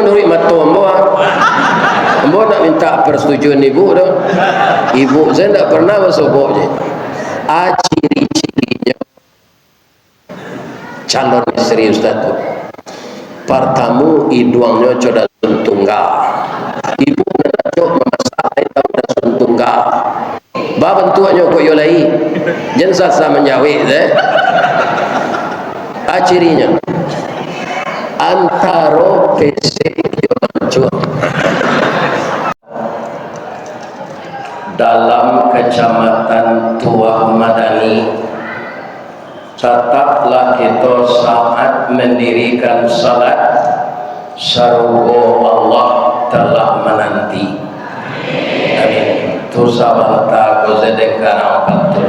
menurut mata ambo nak minta persetujuan ibu dah. Ibu saya tak pernah masuk je. Ciri-cirinya calon istri Ustaz tu. Pertama iduangnya coda tunggal. Ibu nak cok memasak tahu dah tunggal. Ba bentuknya kok yo lai. Jangan sasa menjawab cirinya antara PC yo mancur. Dalam kecamatan Tua Madani, tetaplah kita saat mendirikan salat sarugo Allah telah menanti. Amin. Tu sabanta ko zedekana patul.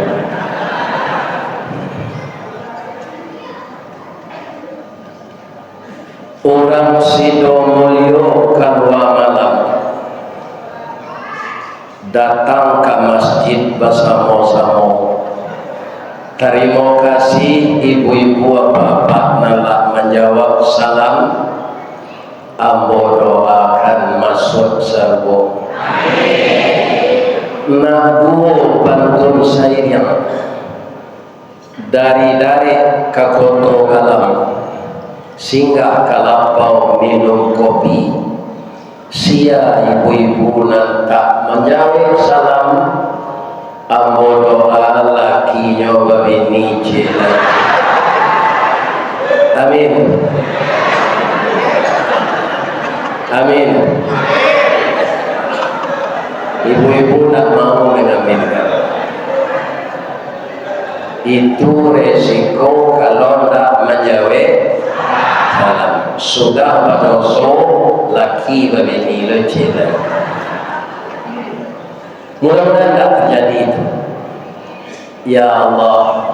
Orang sido mulio kadua malam datang ke masjid bersama-sama. Terima kasih ibu-ibu bapak nalak menjawab salam. Ambo doakan masuk surga. Nabu pantun sayang dari ke koto alam singgah kalapau minum kopi. Sia ibu-ibu nantak menjawab salam. Ambo doa lakinya babini cila. Amin. Amin. Ibu-ibu tak mau mengaminkan. Itu resiko kalau tak menjawab salam. Sudah berdosa laki babini lecila. Mudah-mudahan tak terjadi itu. Ya Allah,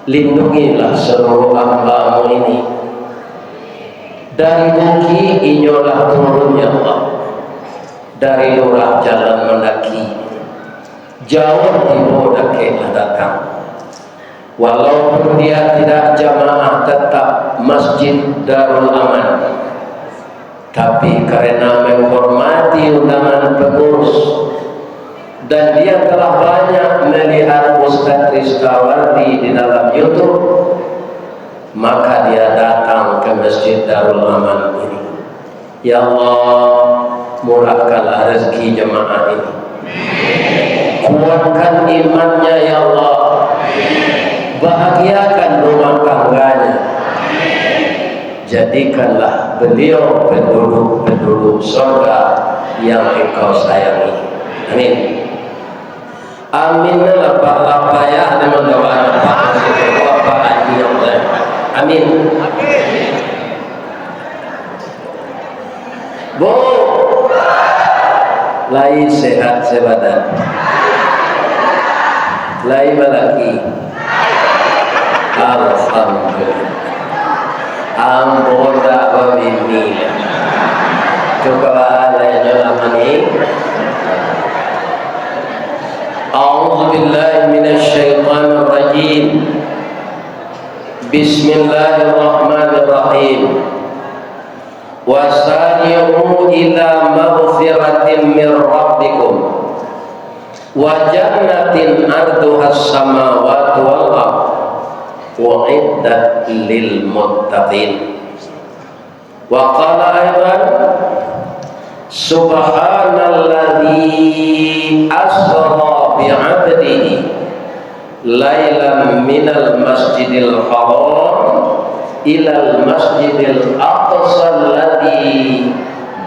lindungilah seluruh hamba-Mu ini dari bukit inyolah turun ya Allah, dari lurah jalan mendaki jauh ibu dakiklah datang. Walaupun dia tidak jamaah tetap Masjid Darul Aman, tapi karena menghormati undangan pengurus dan dia telah banyak melihat Ustaz Rizkawardi di dalam YouTube, maka dia datang ke Masjid Darul Aman ini. Ya Allah, murahkanlah rezeki jemaah ini, kuatkan imannya ya Allah, bahagiakan rumah tangganya, jadikanlah beliau penduduk surga yang Engkau sayangi. Amin. Amin. Lapa ya dengan doa apa aja. Amin. Bu, lai sehat sebadan, lai balaki. Alhamdulillah. Ampun tak begini. Coba lainnya lamani. A'udzu billahi minasy syaithanir rajim. Bismillahirrahmanirrahim. Wasari'u ila maghfiratin min rabbikum wa jannatin arduhas samawati wal ardh wa'iddat lil muttaqin. Wa qala aidan subhanalladzi asra bi'abdihi lailan minal masjidil haram ilal masjidil aqsa alladzi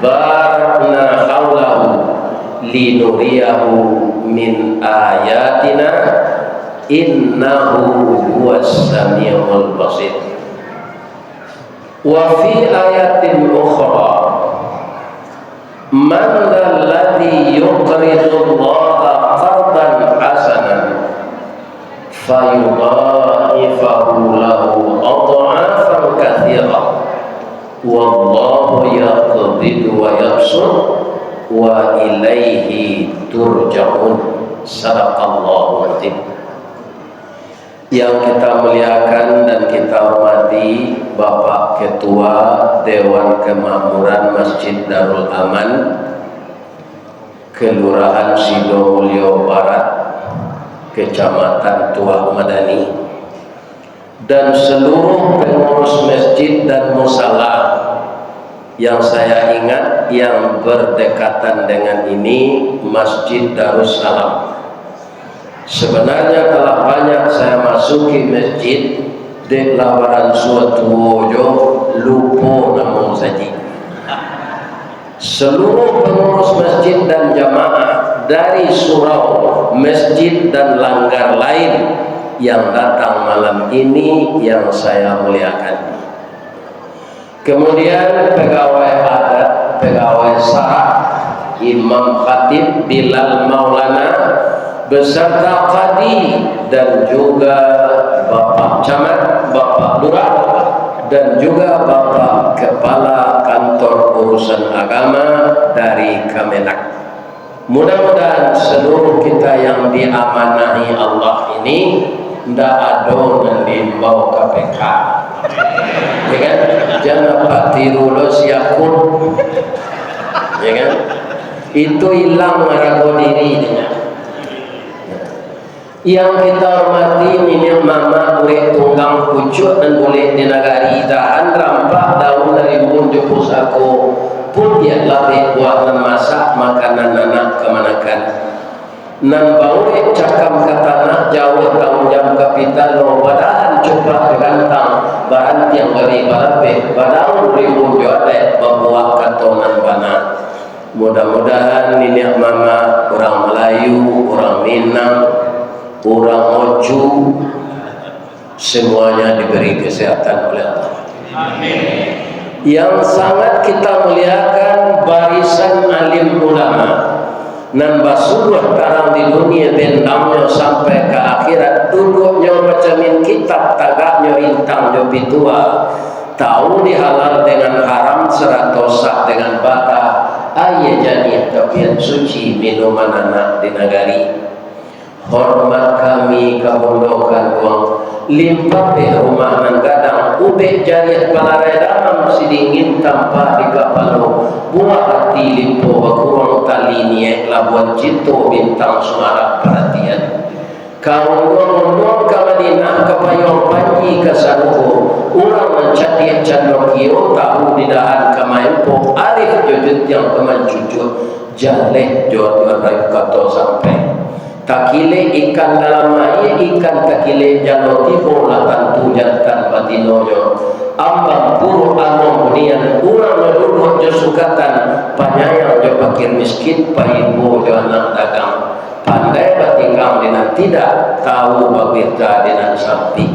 barakna haulahu linuriyahu min ayatina innahu huwas samiul basir. Wa fi ayatin ukhra man alladhi yuqridu Allaha qardan hasanan fayudha'ifahu lahu adha'afan katsira wallahu yaqbidu wa yabsut wa ilaihi turja'un. Sadaqallahu azim. Yang kita muliakan dan kita hormati Bapak Ketua Dewan Kemakmuran Masjid Darul Aman Kelurahan Sidomulyo Barat, Kecamatan Tuak Madani, dan seluruh pengurus masjid dan musala yang saya ingat yang berdekatan dengan ini, Masjid Darussalam. Sebenarnya telah banyak saya masuki masjid di lawaran suatu wojo lupo namun saja. Seluruh pengurus masjid dan jamaah dari surau, masjid dan langgar lain yang datang malam ini yang saya muliakan. Kemudian pegawai adat, pegawai sah, imam khatib, Bilal Maulana, beserta qadi dan juga Bapak Camat, Bapak Lurah, dan juga Bapak Kepala Kantor Urusan Agama dari Kemenak. Mudah-mudahan seluruh kita yang diamanahi Allah ini tidak ada yang diimbau KPK, ya kan? Jangan Pak tiru lo siapun, ya kan? Itu hilang ragu dirinya. Yang kita hormati ini mama boleh tunggang pucuk dan boleh di negari dahan rampak daun dari munjuk pusako pun dia latih buat dan masak makanan anak kemanakan nan boleh cakap ke tanah jauh tahun jam kapital no badahan coba berantang bahan yang dari balabe badaun ribu jodoh membuat katonan bana. Mudah-mudahan ini mama orang Melayu, orang Minang, orang Oju, semuanya diberi kesehatan oleh Allah. Amin. Yang sangat kita muliakan barisan alim ulama nan basuruh tarang di dunia bendamnya sampai ke akhirat, duduknya macamin kitab tagaknya intang jopi tua, tahu dihalal dengan haram seratosak dengan bata ayah jadi tapian suci minuman anak di negari. Hormat kami kabundokan uang limpah di rumah nan gadang ubek jari palarai damam sidingin tanpa di kapalo buah hati limpo bakurang tali niek labuan cinto bintang suara perhatian kau ngomong ke Madinah ke payung panji ke saruho orang mencadi candokio tahu di dahan ke maimpo arif jodut yang kemancucut jaleh jodut kato sampai takile ikan dalam air ikan takile jaloti bola tantu jantan batinoyo ambang puru among bunian urang meduduk jo sukatan panyayang jo pakir miskin paibu jo anak dagang pandai batinggang dinan tidak tahu babirta dinan sampi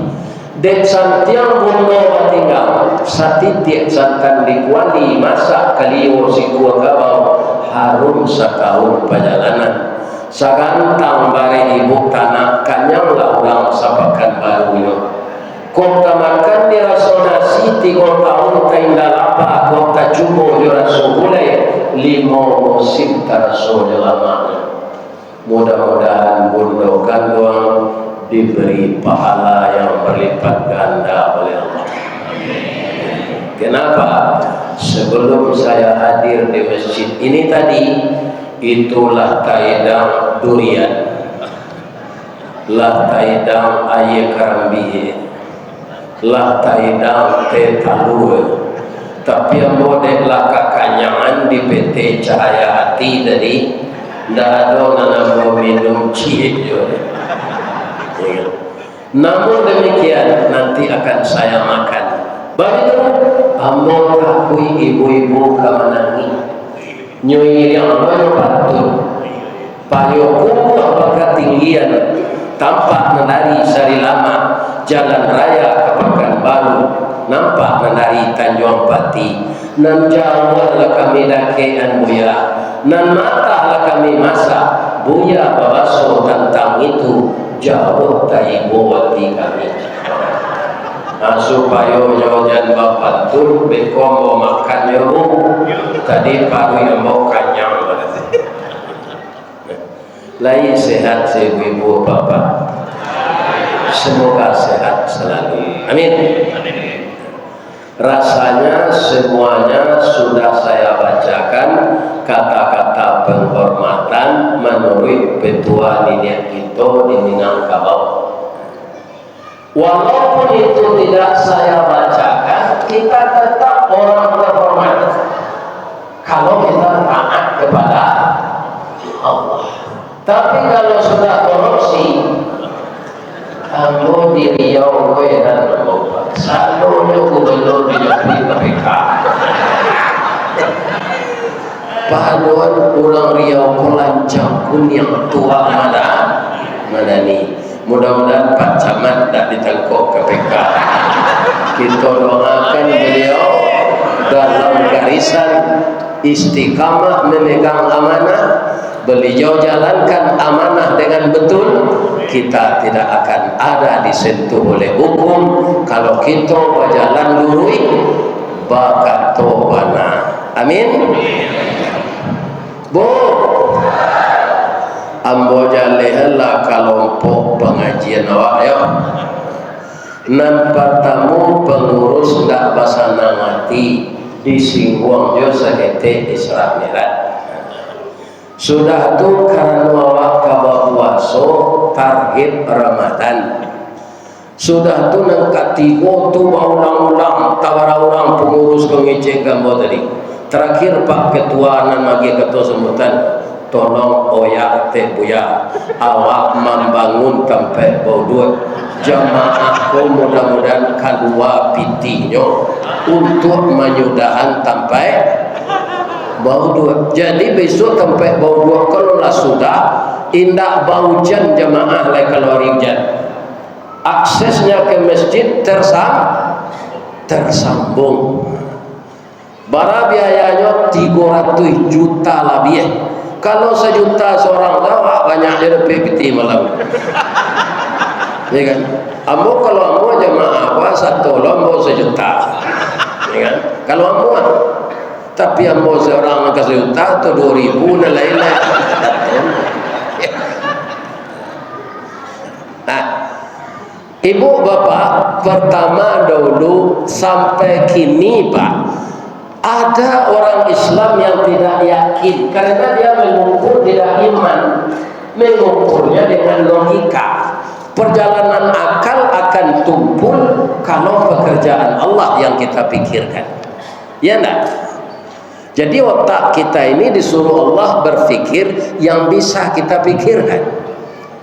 dek santiang bundo batinggang satitik santan dikuali masak kaliyo si dua gabau harum setahun perjalanan sagantang bare ibu tanah kanyang ulang sabakan barunya kota makan di rasonasi 3 tahun tainda lapa kota cubo di rasogule 5 musim taraso lamanya. Mudah-mudahan bundokan doang diberi pahala yang berlipat ganda oleh Allah. Kenapa? Sebelum saya hadir di masjid ini tadi, itulah taidang durian, lah taidang aye karambihe, lah taidang teh talue. Tapi yang model lah kakanyangan di PT Cahaya Hati tadi, ndak ada nanam minum cie juga. Namun demikian nanti akan saya makan. Begitu, amor akui ibu-ibu kamanangi. Nyoi yang mana patut payoku apakah tinggian tampak menari sari lama jalan raya ke Pekanbaru nampak menari Tanjung Pati nan jawab lah kami dakean buya nan mata lah kami masak buya bawaso tentang itu jauh taibo wati kami supaya nyojan bapak tur bekombo makan nyobu tadi paru yang mau kanyang lain sehat ibu bapak Semoga sehat selalu. Amin. Rasanya semuanya sudah saya bacakan kata-kata penghormatan menurut petua nenek kita di Minangkabau. Walaupun itu tidak saya bacakan, kita tetap orang terhormat kalau kita taat kepada Allah. Tapi kalau sudah korupsi, ambo di Riau gue dan Bapak selalunya gubernur di KPK. Pahaluan ulang Riau kolancang kuning tua mana nih. Mudah-mudahan Pak Camat tak ditangkap KPK. Kita doakan beliau dalam garisan istiqamah memegang amanah. Beliau jalankan amanah dengan betul, kita tidak akan ada disentuh oleh hukum. Kalau kita berjalan lurus bakatobana. Amin. Bu, ambo jalelah kelompok pengajian awak ya. Nan pertama pengurus dak basana mati disinggung jo sagete Isra Mi'raj. Sudah tu karena awak kabar puasa target Ramadan. Sudah tu nang katigo tu ulang-ulang tawar orang pengurus pengecek gambar tadi. Terakhir Pak Ketua nan magi ketua sambutan, tolong oyak teh buya awak membangun tempat bau duit jamaah ko mudah-mudahan kedua pitinyo untuk menyudahan sampai bau dua. Jadi besok tempat bau dua kalau lah sudah indak bau jan jamaah lai keluar jan. Aksesnya ke masjid tersambung. Bara biayanya 300 juta lebih. Kalau 1 juta seorang dakwah banyak je dapat piti malam. Ya kan? Ambo kalau ambo jamaah apa satu lombo 1 juta. Ya kan? Kalau ambo tapi ambo seorang ke 1 juta atau 2.000 dan lain-lain. Nah, ibu bapak pertama dahulu sampai kini Pak, ada orang Islam yang tidak yakin karena dia mengukur tidak iman, mengukurnya dengan logika. Perjalanan akal akan tumpul kalau pekerjaan Allah yang kita pikirkan. Ya enggak? Jadi otak kita ini disuruh Allah berpikir yang bisa kita pikirkan.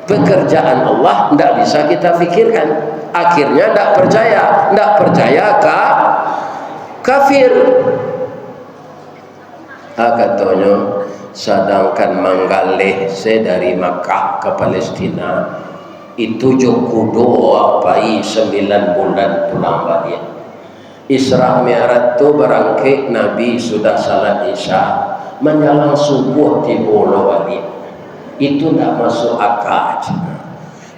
Pekerjaan Allah tidak bisa kita pikirkan. Akhirnya tidak percaya kafir. Katanya sedangkan manggaleh saya dari Makkah ke Palestina itu jokudo apai 9 bulan pulang balik. Isra Mi'raj itu berangkat Nabi sudah salat Isya menjelang subuh tibola balik. Itu tidak masuk akal.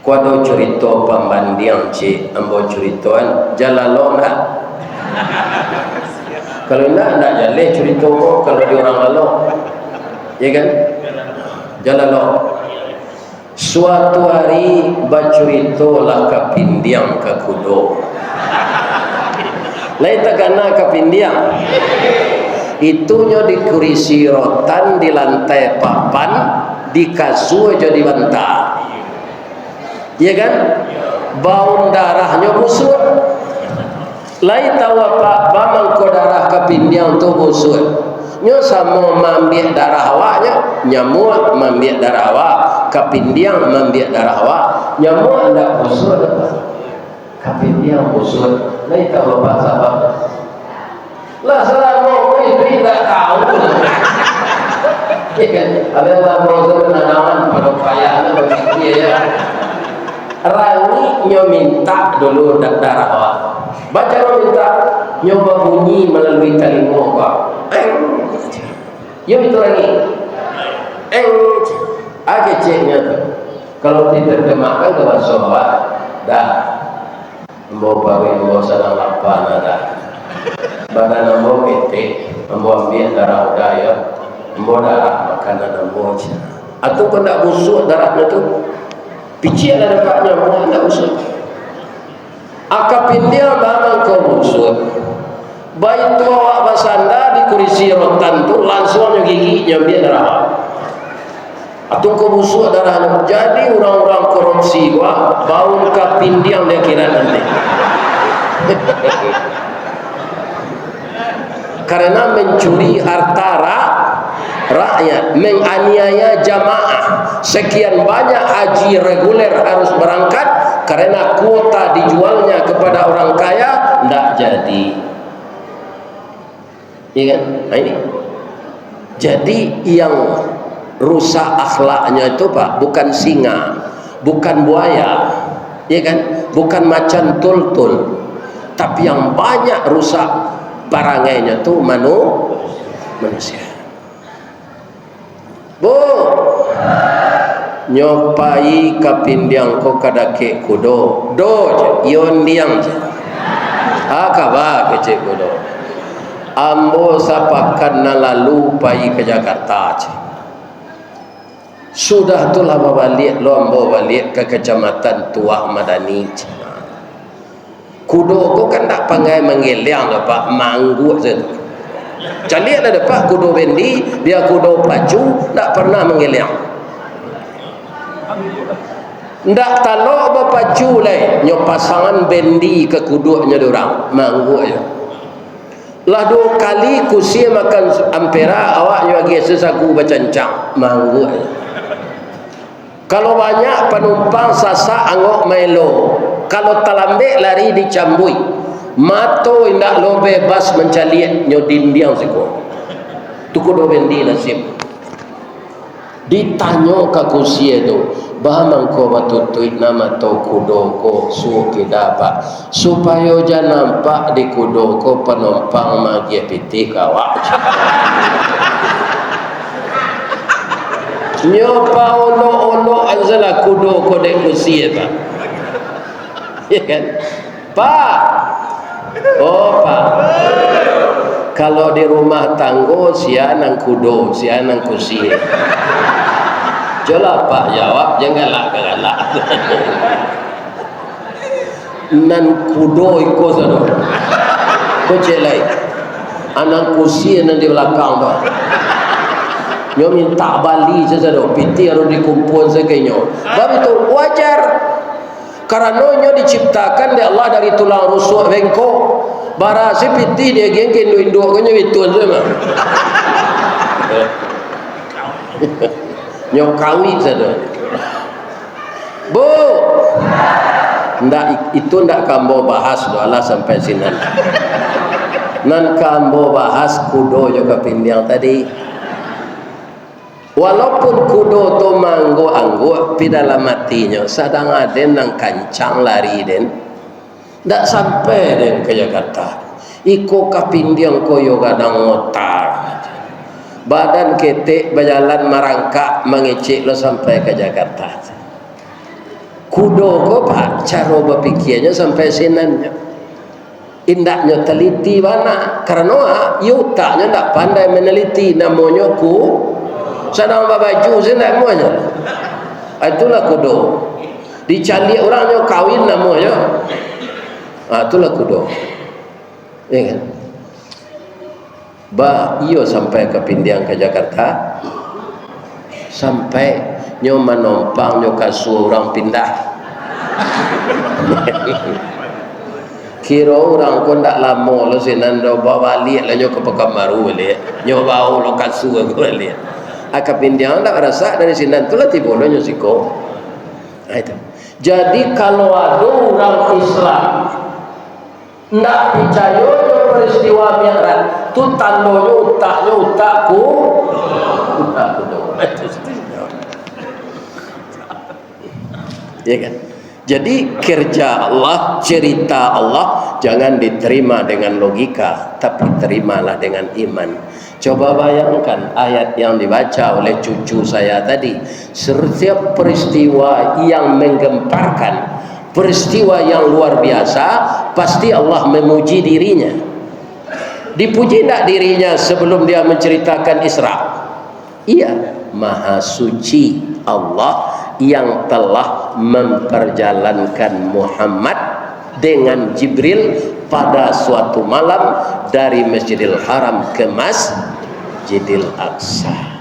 Kuado cerita pembanding cik ambo ceritoan jalalo nak. Kalau tidak jaleh cerita kalau di orang lalu. Ya kan? Jalalo. Suatu hari baceritolah ke pindiang ke kudo. Lain tagana ke pindiang. Itunya dikurisi rotan di lantai papan, di kasur jadi bantal. Ya kan? Bau darahnya busuk. Lain tahu apa mangko darah kepindiang tu busuk. Nyo sama mambiak darah awaknya, nyamuk mambiak darah awak, kepindiang mambiak darah awak, nyamuk ndak busuk. Kepindiang busuk. Lain tahu apa sebab. Lah selama itu tidak tahu. Ya kan? Ada lama penanaman pada payahnya begitu ya. Rangi nyo minta dulu darah awak. Baca nyo minta nyoba bunyi melalui telinga awak. Yo itu rangi. Ceknya tu. Kalau diterjemahkan ke bahasa awak, dah. Mbok bagi mbok sana lapan ada. Badan mbok pete, mbok ambil darah udaya, mbok darah makanan mbok. Atau kau nak busuk darahnya tu, picit lah dapatnya mbok nak busuk. Akapindia bangang kau rusut. Baik tua awak basanda di kursi rotan tu langsung giginya biar darah. Atau kau busuk darahnya. Jadi orang-orang korupsi gua bau kapindiang dia kira nanti. Karena mencuri harta rakyat, menganiaya jamaah. Sekian banyak haji reguler harus berangkat karena kuota dijualnya kepada orang kaya, tidak jadi. Iya kan? Nah ini. Jadi yang rusak akhlaknya itu Pak, bukan singa, bukan buaya, iya kan? Bukan macan tultul, tapi yang banyak rusak barangnya itu manusia. Bu, nyopai kapindiang ko kadake kudo, do yon diang je. Akaba kece kudo. Ambo sapakan nalalu pai ke Jakarta je. Sudah tu lah balik, lombo balik ke kecamatan Tuah Madani je. Kudo ko kan tak pangai menggeliang dapat manggut je. Calik lah dapat kudo bendi, dia kudo pacu, tak pernah menggeliang. Ndak talok berpacu lah, nyo pasangan bendi ke kudunya dorang, manggut je. Lah 2 kali kusi makan ampera, awak nyo lagi sesaku bercancang, manggut je. Kalau banyak penumpang sasa angok melo, kalau talambek lari dicambui, mato indak lo bebas mencaliat nyo dindiang siko. Tu kudo bendi nasib. Ditanyo ke kusi itu, bahamang ko batutuit nama to kudo ko suki dapat supaya jangan nampak di kudo ko penumpang magi piti kawak. Nyopa olo anzala kudo ko dek kusi Pak. Ya kan? Pak. Oh Pak. Kalau di rumah tanggo sianang kudo, sianang kusi. Jola Pak jawab, jangan galak. Nan kudo iko sado. Ko celai. Anang kusi nan di belakang Pak. Nyo minta bali sesado, piti harus dikumpul sekenyo. Bab itu wajar. Karena nyo diciptakan oleh Allah dari tulang rusuk bengkok. Bara si piti dia gengken induk ko nyo itun sama. Nyo kawi sado. Bu. Ndak itu ndak kambo bahas doalah sampai sini. Nan kambo bahas kudo juga pindiang tadi. Walaupun kudo tu manggo-anggo pi dalam matinya sadang aden nang kancang lari den ndak sampai den ke Jakarta. Iko kapindiang koyo gadang ngotar. Badan ketek berjalan merangkak mengecek lo sampai ke Jakarta. Kudo ko Pak cara berpikirnya sampai sinannya. Indaknya teliti mana karena yutaknya ndak pandai meneliti namanya sedang baju senang semuanya. Itulah kudo. Dicari orangnya kawin namanya. Itulah kudo. Ya kan? Iyo sampai ke pindiang ke Jakarta. Sampai nyo menompang nyo kasuh orang pindah. Kira orang ko ndak lama lo sinando bawa balik lah nyo ke Pekanbaru balik. Nyo bawa lo kasuh aku balik. Akapindiang tak rasa dari sini itulah tibono nyusiko. Nah itu. Jadi kalau ada orang Islam ndak percaya peristiwa Mi'raj, tu tandanya utakku doang. Ya kan? Jadi kerja Allah, cerita Allah jangan diterima dengan logika, tapi terimalah dengan iman. Coba bayangkan ayat yang dibaca oleh cucu saya tadi. Setiap peristiwa yang menggemparkan, peristiwa yang luar biasa, pasti Allah memuji dirinya. Dipuji tidak dirinya sebelum dia menceritakan Isra? Iya, Maha Suci Allah yang telah memperjalankan Muhammad dengan Jibril pada suatu malam dari Masjidil Haram ke Masjidil Aqsa.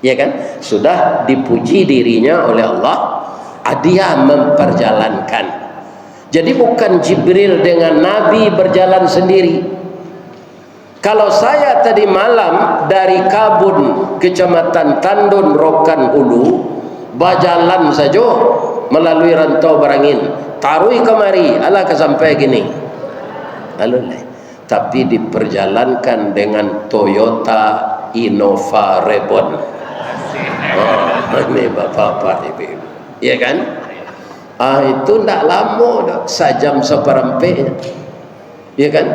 Ya kan? Sudah dipuji dirinya oleh Allah, dia memperjalankan. Jadi bukan Jibril dengan Nabi berjalan sendiri. Kalau saya tadi malam dari Kabun, Kecamatan Tandun, Rokan Hulu, berjalan saja melalui Rantau Barangin, tarui kemari, alah sampai gini. Lalu, tapi diperjalankan dengan Toyota Innova Reborn. Ini bapak-bapak, ibu-ibu, ya kan? Itu tidak lama dah, sejam seperempat, ya kan?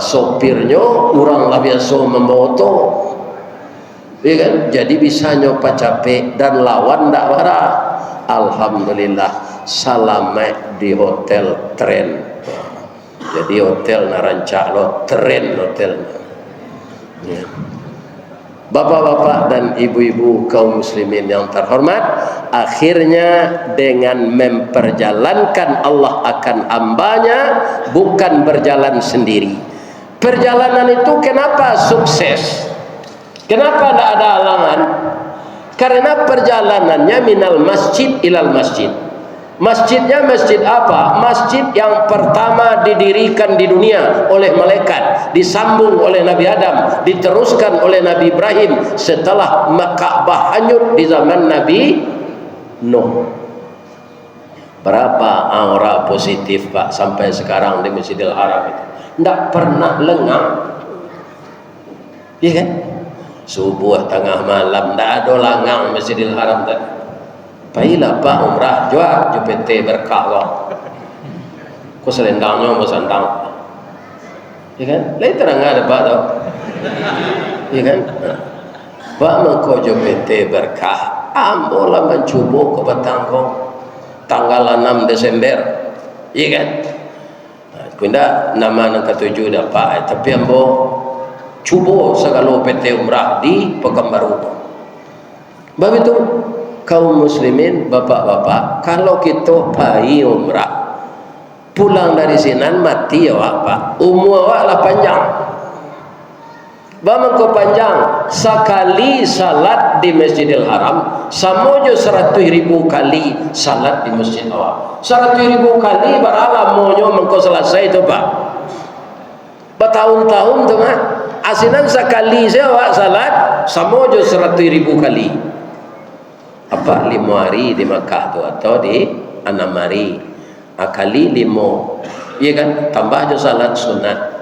Sopirnya orang lah biasa memoto, ya kan? Jadi bisa nyoba capek dan lawan tidak marah. Alhamdulillah selamat di hotel tren. Jadi hotel narancak lo tren hotel. Ya. Bapak-bapak dan ibu-ibu kaum muslimin yang terhormat, akhirnya dengan memperjalankan Allah akan hambanya, bukan berjalan sendiri. Perjalanan itu kenapa sukses? Kenapa tidak ada halangan? Karena perjalanannya minal masjid ilal masjid. Masjidnya masjid apa? Masjid yang pertama didirikan di dunia oleh malaikat, disambung oleh Nabi Adam, diteruskan oleh Nabi Ibrahim setelah Ka'bah hanyut di zaman Nabi Nuh. Berapa aura positif Pak sampai sekarang di Masjidil Haram itu? Tidak pernah lengang. Iya kan? Subuh tengah malam tidak ada langang Masjidil Haram tadi. Baiklah Pak umrah juga JPT berkah kau. Kau selendangnya mau sandang, ya kan? Lain terang ada Pak tau, ya kan? Pak mengkau JPT berkah, ambolah mencuba ke Batangkong tanggal 6 Desember, ya kan? Kunda nama yang ketujuh dapat, tapi ambo cuba segala PT umrah di Pekanbaru. Sebab itu kaum muslimin, bapak-bapak, kalau kita pergi umrah, pulang dari sini mati ya Pak, umur awak lah panjang. Bagaimana kau panjang? Sekali salat di Masjidil Haram sama je 100.000 kali salat di masjid awak. 100.000 kali beralam monyo mengko selesai tu Pak. Bertahun-tahun tu mah. Asinan sekali saya awak salat sama je 100.000 kali. Apa 5 hari di Makkah tu atau di 6 hari, kali 5, iya kan? Tambah je salat sunat.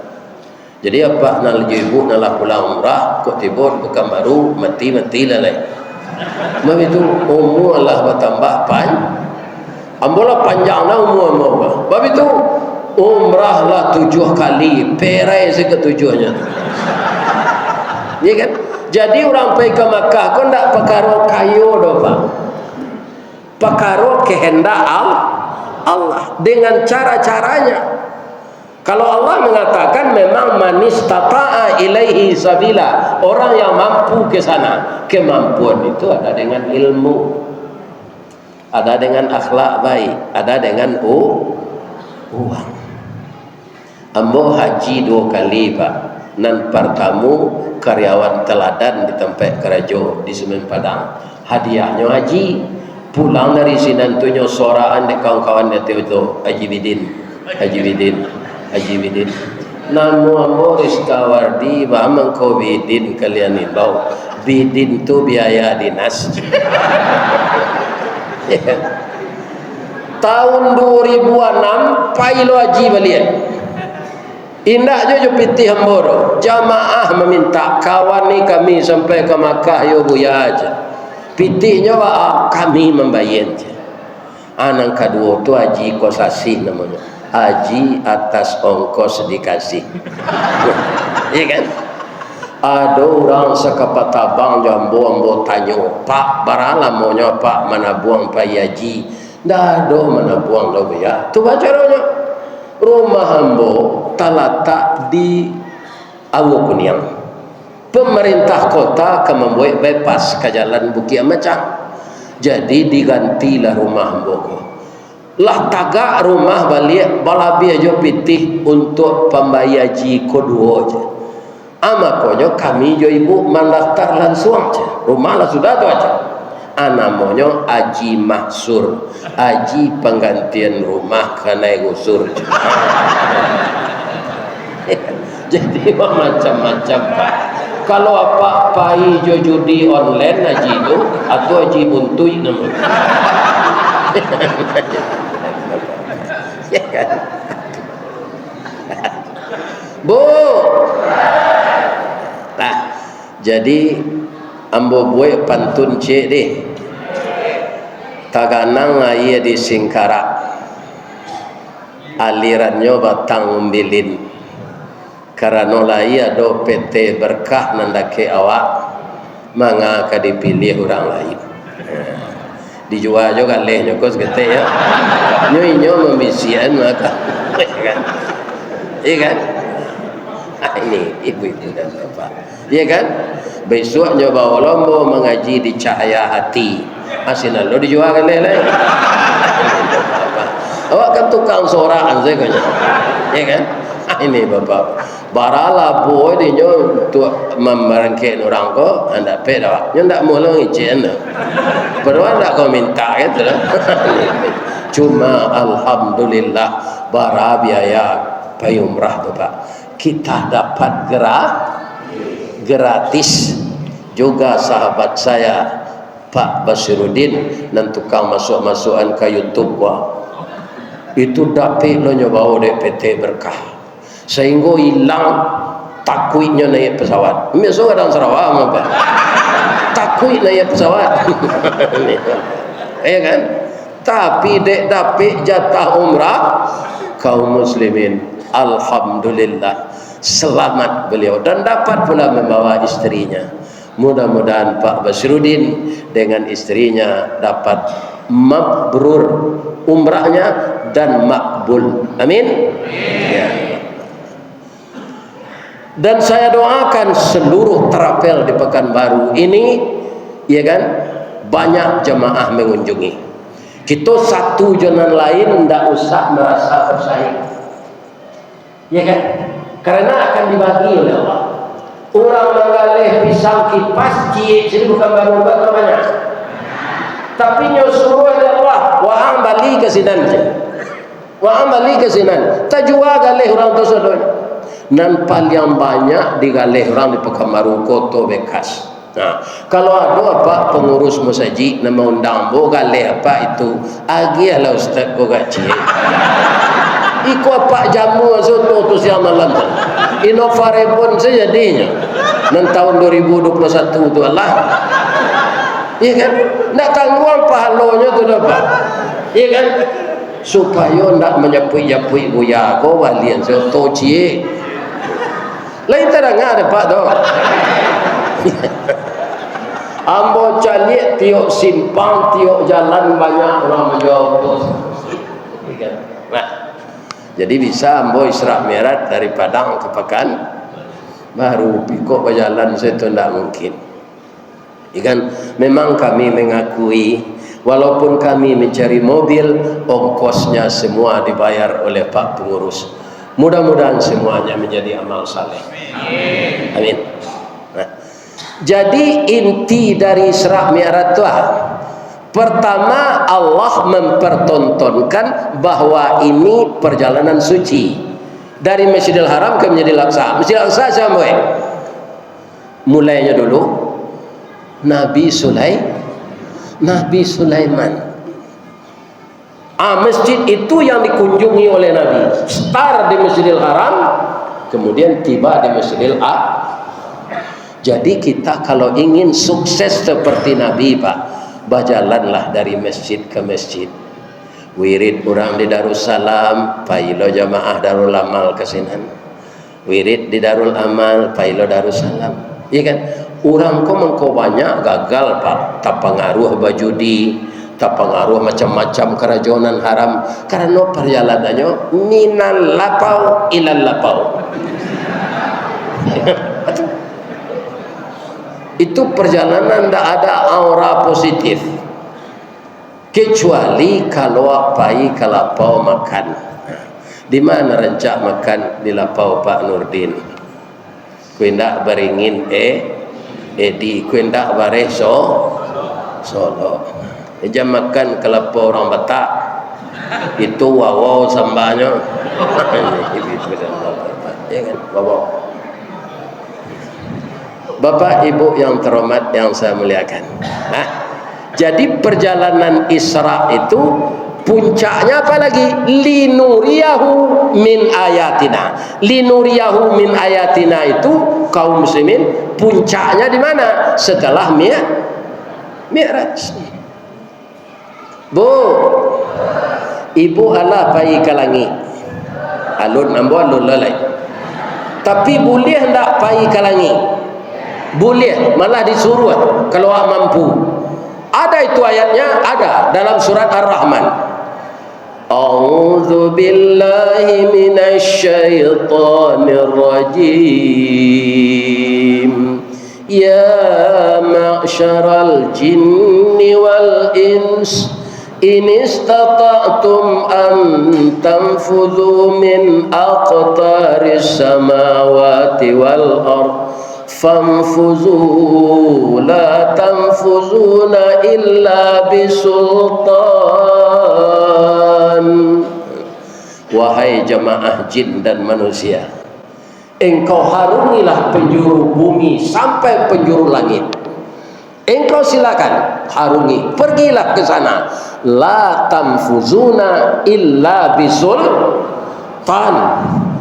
Jadi apa nak ibu nak pulang umrah kok tiba bukan baru mati lah leh. Sebab itu umur Allah bertambah ambola panjanglah umur. Sebab itu umrah lah 7 kali, perai seketujuhnya. Iya kan? Jadi orang pergi ke Makkah kau tidak perkara kayu doh Pak, perkara kehendak Allah dengan cara-caranya. Kalau Allah mengatakan memang manistata'a ilaihi sabila, orang yang mampu ke sana, kemampuan itu ada dengan ilmu, ada dengan akhlak baik, ada dengan uang. Ambo haji 2 kali Pak, nan pertama karyawan teladan di tempat kerja di Semen Padang, hadiahnya haji, pulang dari sini nantunya soraan di kawan-kawan itu Haji Bidin namu ambo Rizkawardi bamang ko Bidin kalian bau Bidin tu biaya dinas. Tahun 2006 pailo haji balian. Indah je pitih hamboro. Jamaah meminta kawan ni kami sampai ke Makkah yo buya aja. Pitihnya kami membayar je. Anak kedua tu haji kosasi namanya. Haji atas ongkos dikasih. Iya kan? Ada orang sekapat abang jambo tanya, Pak baralah maunya Pak mana buang Pak haji. Dah ada mana buang dah ya. Tu bacaranya. Rumah hambo terletak di Awu Kuniang. Pemerintah kota akan membuat bypass ke jalan Bukit Macang. Jadi digantilah rumah hambo. lah tagak rumah balik balabi aja pitih untuk pembayar haji kedua aja. Makanya kami jo ibu mendaftar langsung aja. Rumah lah sudah tu aja. Namanya haji mahsur, haji penggantian rumah kena gusur. Jadi macam-macam Pak. Kalau apa pai jo judi online haji itu atau haji buntui namanya. Ya kan? Bu. Nah, jadi ambo buat pantun cik deh. Taganang ayah di Singkarak. Alirannya batang umbilin. Karena laya do PT berkah nandake awak mangaka dipilih orang lain. Dijual juga lehnya kos kete ya. Nyo memisian maka. Iya kan? Ini ibu-ibu dan bapak. Iya kan? Besok nyoba lombo mengaji di Cahaya Hati. Masih lalu dijual kan leh. Awak kan tukang sorakan saya kanya. Iya kan? Ini bapak. Barala boy di nyo tu memerangkai orang ko anda peda. Nyo ndak mau ngicen. Perlu ndak kau minta gitu lah. Cuma alhamdulillah bara biaya payumrah bapak. Kita dapat gratis. Juga sahabat saya Pak Basiruddin dan tukang masuk-masukan ke YouTube itu dapat lo nyoba DPT berkah. Sehingga hilang takuitnya naik pesawat. Biasa kadang Sarawak apa? Takuit naik pesawat. Ya kan? Tapi dek dapat jatah umrah kaum muslimin. Alhamdulillah selamat beliau dan dapat pula membawa istrinya. Mudah-mudahan Pak Basiruddin dengan istrinya dapat mabrur umrahnya dan makbul. Amin. Ya. Dan saya doakan seluruh terapel di Pekanbaru ini, ya kan, banyak jemaah mengunjungi. Kita satu jalan lain tidak usah merasa bersaing, ya kan? Karena akan dibagi oleh Allah. Orang mengalih pisang kipas cie, jadi bukan baru berapa banyak. Tapi nyuruh oleh Allah, wahang balik ke sinan, wahang balik ke sinan. Tajua galih orang tersebut. Dan paling banyak digalih orang di Pekanbaru Kota bekas. Nah, kalau ada apa pengurus masjid nama undang bo galih apa itu agilah ustaz ko gaji. Iko apa jamu soto tu siang malam. Inovare pun sejadinya. Dan tahun 2021 tu Allah. Iya kan? Nak tanggung pahalonya tu dapat. Iya kan? Supaya nak menyepui-nyepui buya ko walian soto cie. Lain tak ada Pak doh. Ambo calik tiok simpang tiok jalan banyak orang menjawab tu. Nah, jadi bisa ambo Isra Mi'raj dari Padang ke Pekan baru pikuk berjalan itu tidak mungkin. Ikan memang kami mengakui walaupun kami mencari mobil ongkosnya semua dibayar oleh Pak Pengurus. Mudah-mudahan semuanya menjadi amal saleh. Amin. Nah, jadi inti dari Isra Mi'raj itu pertama Allah mempertontonkan bahwa ini perjalanan suci dari Masjidil Haram ke Masjidil Aqsa. Masjidil Aqsa sampai mulainya dulu Nabi Sulaiman. Masjid itu yang dikunjungi oleh Nabi. Start di Masjidil Haram, kemudian tiba di Masjidil Aqsa. Jadi kita kalau ingin sukses seperti Nabi Pak, berjalanlah dari masjid ke masjid. Wirid orang di Darussalam, pailo jamaah Darul Amal kesinan. Wirid di Darul Amal, pailo Darussalam. Iya kan? Orang kok mengko banyak gagal Pak, tak pengaruh bajudi, tak pengaruh macam-macam kerajonan haram karena perjalanannya minal lapau ilal lapau. Itu perjalanan tidak ada aura positif. kecuali kalau pai kalapau makan. Di mana rancak makan di lapau Pak Nurdin? Kuindak beringin di kuindak bare Solo. Jam makan kelapa orang Batak itu wawaw sambanya. Ya kan, wawaw. Bapak Ibu yang terhormat yang saya muliakan. Jadi perjalanan Isra itu puncaknya apa lagi? Linuriyahu min ayatina. Linuriyahu min ayatina itu kaum muslimin puncaknya di mana? Setelah Mi'raj. Bu, ibu Allah pai kalangi. Alun ambo alun lalai. Tapi boleh hendak pai kalangi? Boleh, malah disuruh kalau mampu. Ada itu ayatnya, ada dalam surat Ar-Rahman. A'udzu billahi minasy syaithanir rajim. Ya ma'syaral jinni wal ins in istata'tum an tanfudhu min aqtaris samawati wal ardh fanfuzu la tanfuzuna illa bisultan. Wahai jamaah jin dan manusia, engkau harungilah penjuru bumi sampai penjuru langit. Engkau silakan harungi, pergilah ke sana. La tanfuzuna illa bisultan.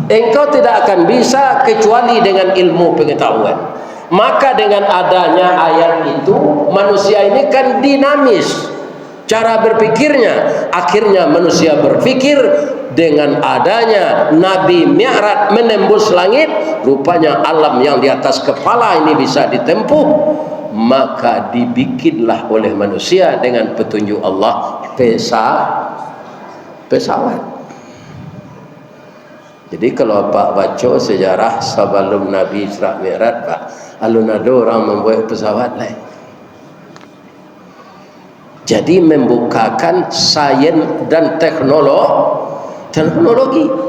Engkau tidak akan bisa kecuali dengan ilmu pengetahuan. Maka dengan adanya ayat itu, manusia ini kan dinamis cara berpikirnya. Akhirnya manusia berpikir dengan adanya Nabi Mi'raj menembus langit, rupanya alam yang di atas kepala ini bisa ditempuh. Maka dibikinlah oleh manusia dengan petunjuk Allah pesawat. Jadi kalau Pak baca sejarah sebelum Nabi Isra Mi'raj, Pak, alun ada orang membuat pesawat lain. Jadi membukakan sains dan teknologi.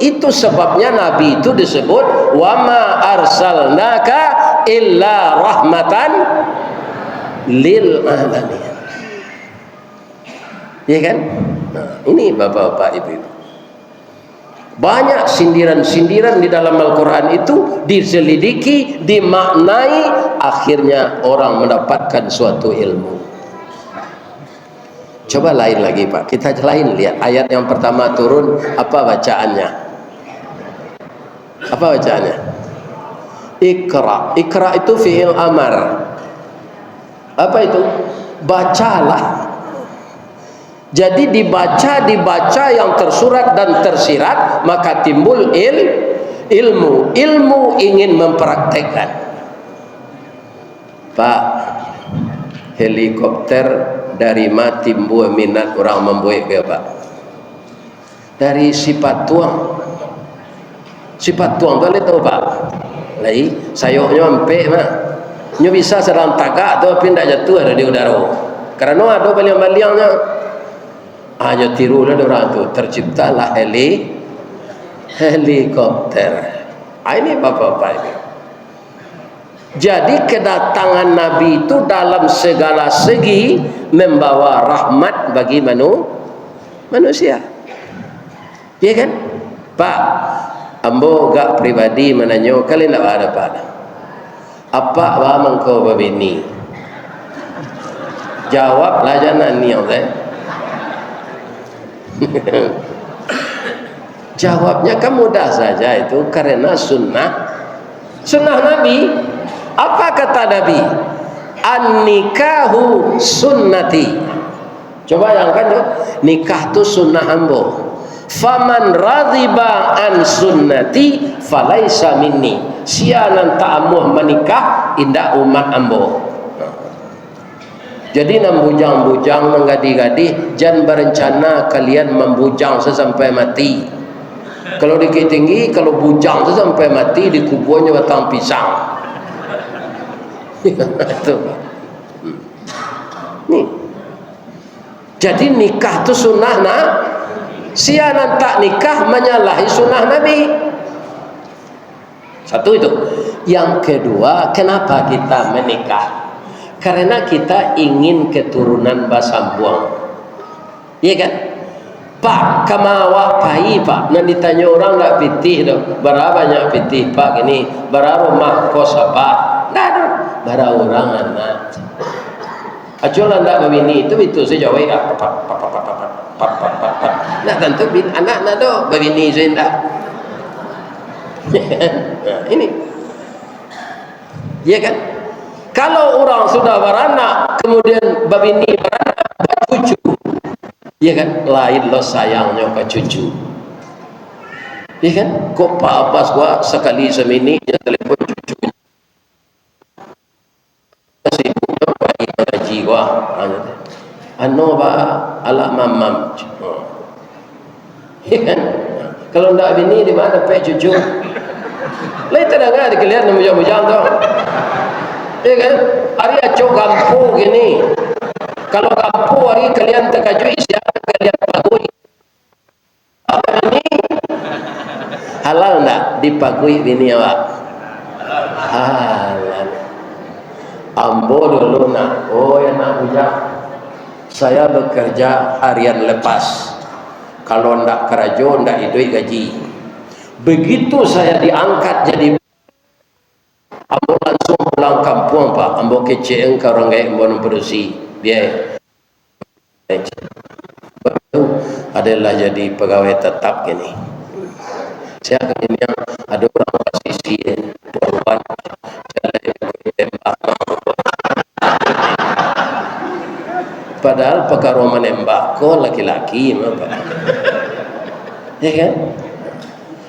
Itu sebabnya Nabi itu disebut wa ma arsalnaka illa rahmatan lil alamin. Ya kan? Nah, ini Bapak-bapak Ibu-ibu. Banyak sindiran-sindiran di dalam Al-Quran itu diselidiki, dimaknai, akhirnya orang mendapatkan suatu ilmu. Coba lain lagi Pak, kita lain lihat ayat yang pertama turun, apa bacaannya? Apa bacaannya? Iqra. Iqra itu fi'il amar. Apa itu? Bacalah. Jadi dibaca yang tersurat dan tersirat, maka timbul ilmu. Ilmu ingin mempraktekkan. Pak, helikopter dari mana timbul minat orang membuat dia Pak? Dari sifat tuang. Sifat tuang boleh tahu Pak? Lagi sayoknya empek mah. Nyo bisa sedang tagak atau pindah jatuh ada di udara. Karena ada baliang-baliangnya. Hanya tirulah orang itu, terciptalah helikopter. Ini Bapak-bapak ini. Jadi kedatangan Nabi itu dalam segala segi membawa rahmat bagi manusia. Ya kan? Pak, ambo gak pribadi menanyo kalian tak ada Pak. Apa bang kau babini? Jawablah jangan niat Jawabnya kan mudah saja, itu karena sunnah Nabi. Apa kata Nabi? An-nikahu sunnati. Coba bayangkan, nikah itu sunnah ambo. Faman radhiba an sunnati falaisa minni. Sianan ta'amuh menikah indah umat ambo. Jadi nak bujang-bujang, menggadi-gadi, jangan berencana kalian membujang sesampai mati. Kalau dikit tinggi, kalau bujang sesampai mati, dikuburnya batang pisang. Itu. Nih. Jadi nikah itu sunnah sianan tak nikah menyalahi sunnah Nabi. Satu itu. Yang kedua, kenapa kita menikah? Karena kita ingin keturunan basambuang. Iya kan? Pak, kamawa pai pak. Nanti ditanya orang nggak pitih dong. Berapa banyak pitih pak ini? Berapa rumah kos apa? Nggak ada. Berapa orang anak? Aculah ndak begini itu sejauh ini. Nah tentu anak nado begini saya ndak. Nah, ini, ya kan? Kalau orang sudah beranak, kemudian babini beranak, cucu, ya kan? Lain lo sayangnya ke cucu, ya kan? Kok Pak Abbas gua sekali semini ya telepon cucu, sibuknya pagi ngaji gua, anu ba ala mamam, ya kan? Kalau ndak bini di mana pe cucu? Lain tidak ada kelihatan mujang-mujang tu. Ya kan? Hari acok gampu gini. Kalau gampu hari kalian terkajui siapa kalian pagui? Apa ini? Halal tak dipagui bini awak? Halal. Ambo dulu nak. Oh ya nak bujang. Saya bekerja harian lepas. Kalau ndak kerajo ndak idoi gaji. Begitu saya diangkat jadi ambo langsung pulang kampung pak. Ambo kece engkau orang gaya ambo bersih dia adalah jadi pegawai tetap gini. Saya ini yang ada orang posisi tuan padahal perkara menembak kok laki-laki apa ya kan?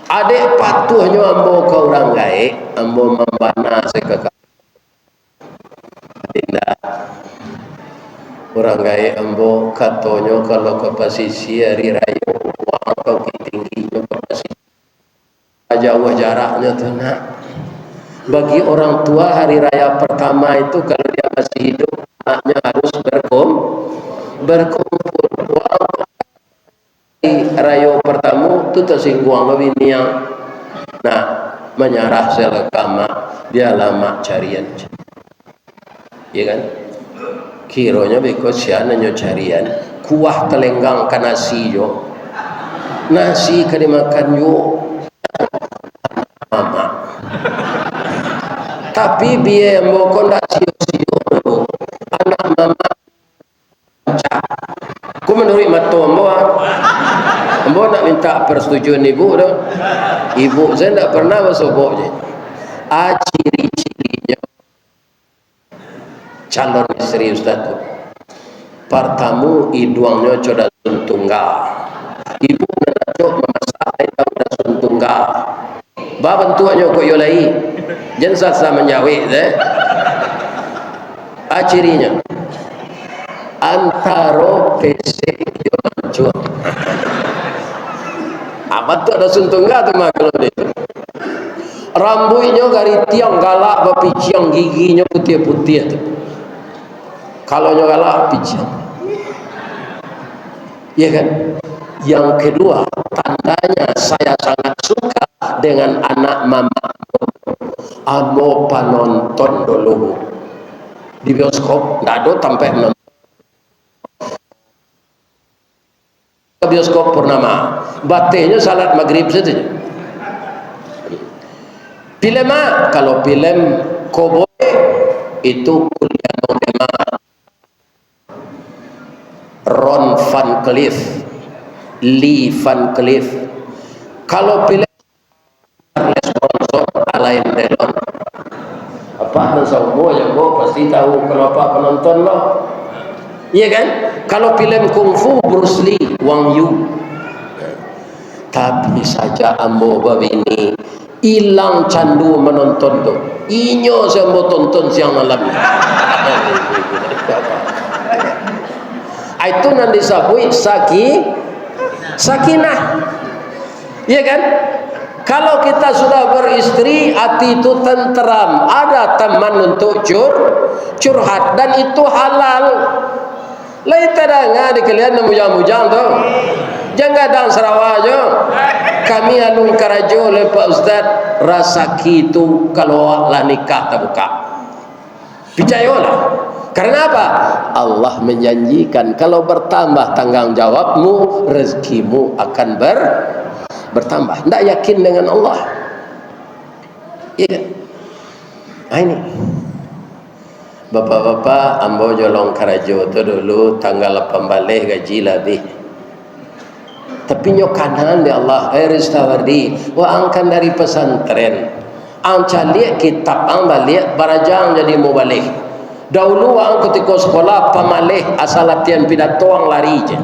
Adik patuhnya ambo ke orang gaik, ambo membana sekekal. Tidak. Orang gaik ambo katonyo kalau ke posisi hari raya uang kau tingginya ke posisi. Jauh jaraknya tuh nak. Bagi orang tua hari raya pertama itu kalau dia masih hidup anaknya harus berkumpul. Rayo pertama tu tersinggung bini yang menyerah selekama dia lama carian, ya kan? Kironya beko siananya carian kuah telenggang ke nasi yo, nasi ke dimakan yo, mama. Tapi biaya mau kondak sio anak mama. Ku menurut matu ambo nak minta persetujuan ibu dah. Ibu saya tak pernah bersobok je. Ciri-cirinya calon istri ustaz tu. Pertama iduangnya coda tunggal. Ibu nak cok memasak tahu dah tunggal. Ba bentuknya kok yo lai. Jangan sasa menjawab cirinya antara PC yo mancur. Apa tu ada suntungga tu mah kalau dia. Rambutnya gari tiang galak bapiciang giginya putih-putih tu. Kalau nya galak piciang. Ya kan? Yang kedua, tandanya saya sangat suka dengan anak mama. Amo panonton dulu di bioskop, ndak ada sampai menonton. Bioskop purnama batenya salat maghrib saja. Film kalau film koboi itu kuliah tema Ron Van Cleef, Lee Van Cleef. Kalau film sponsor Alain Delon apa semua yang gua pasti tahu kalau apa penonton loh. Iya kan? Kalau film kungfu Bruce Lee, Wang Yu. Tapi saja ambo babini hilang candu menonton tu. Inyo saya mau tonton siang malam. Itu nanti disebut sakinah. Iya kan? Kalau kita sudah beristri, hati itu tenteram. Ada teman untuk curhat dan itu halal. Lai tadanga di kalian mujang-mujang tu. Jangan dang Sarawak je. Kami alung karajo le Pak Ustaz rasa kitu kalau lah nikah tak buka. Percayalah. Karena apa? Allah menjanjikan kalau bertambah tanggungjawabmu, rezekimu akan bertambah. Tidak yakin dengan Allah. Ya kan? Nah, ini. Bapak-bapak, ambo jolong karajo tu dulu tanggal 8 balik gaji lebih. Tapi nyokanan di Allah Ristawardi wa angkan dari pesantren ang calik kitab ang balik barajang jadi mau balik dahulu ang ketika sekolah pamalih asal latihan pidato ang lari je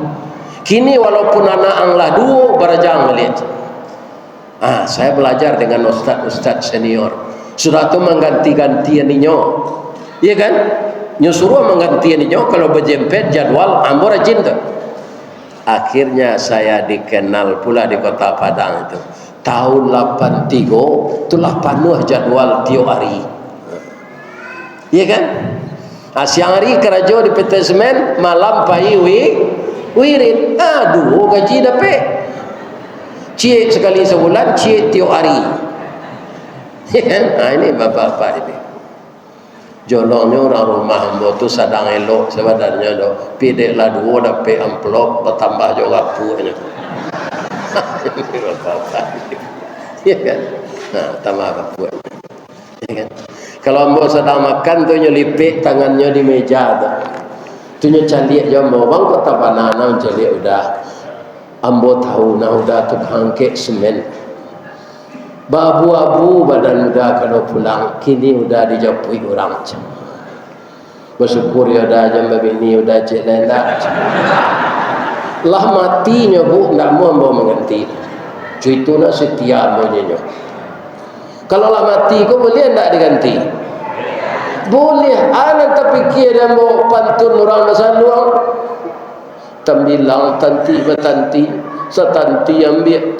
kini walaupun anak ang ladu barajang balik. Saya belajar dengan ustaz senior sudah tu mengganti-gantian ninyo iya kan nyuruh menggantian ninyo kalau berjempet jadwal ambo rajin tu. Akhirnya saya dikenal pula di Kota Padang itu. Tahun 83 itulah penuh jadwal tiap hari. Iya kan? Siang hari kerajo di PT Semen, malam pai wirid. Aduh, gaji dapat. Cik sekali sebulan, cik tiap hari. Ini bapak-bapak ini. Jolongnya orang rumah hamba tu sadang elok sebenarnya do pidek lah dua dapat amplop bertambah juga punya. Ya kan? Tambah apa? Ya kan? Kalau hamba sedang makan tu nyelipik tangannya di meja tu. Tu nyaliak jambo bang kota banana nyaliak udah. Hamba tahu nah udah tukang kek semen. Babu-abu badan udah kalau pulang kini udah dijapui orang bersyukur ya udah jam begini udah jalan lah matinya bu nggak mau mengerti itu nak setia maunya kalau lah mati kau boleh tak diganti boleh anak terfikir dan mau pantun orang masa luang tambilang tanti bertanti setanti ambil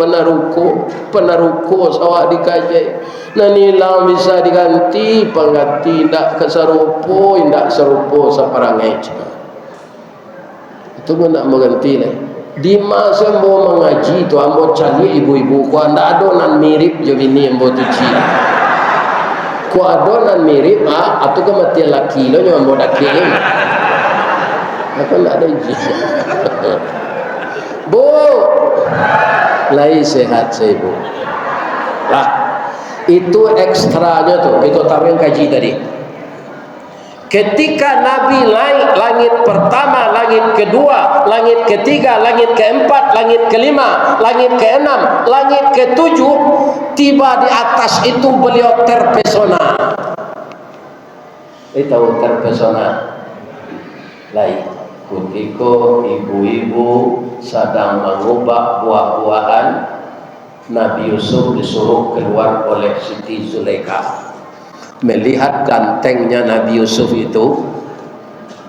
penaruko sawah dikajai nani lang bisa diganti pengganti tidak keserupo tidak serupo seperangai itu pun nak mengganti lah di masa mau mengaji tu ambo cari ibu-ibu ku anda adonan mirip je bini ambo tuci ku adonan mirip atau kematian laki lo nyo ambo daki aku tak ada izin Bu lai sehat saya bu lah itu ekstranya tuh kita tahu yang kaji tadi ketika Nabi naik langit pertama, langit kedua, langit ketiga, langit keempat, langit kelima, langit keenam, langit ketujuh tiba di atas itu beliau terpesona tahu terpesona lain ketika ibu-ibu sedang mengubah buah-buahan Nabi Yusuf disuruh keluar oleh Siti Zulaikha melihat gantengnya Nabi Yusuf itu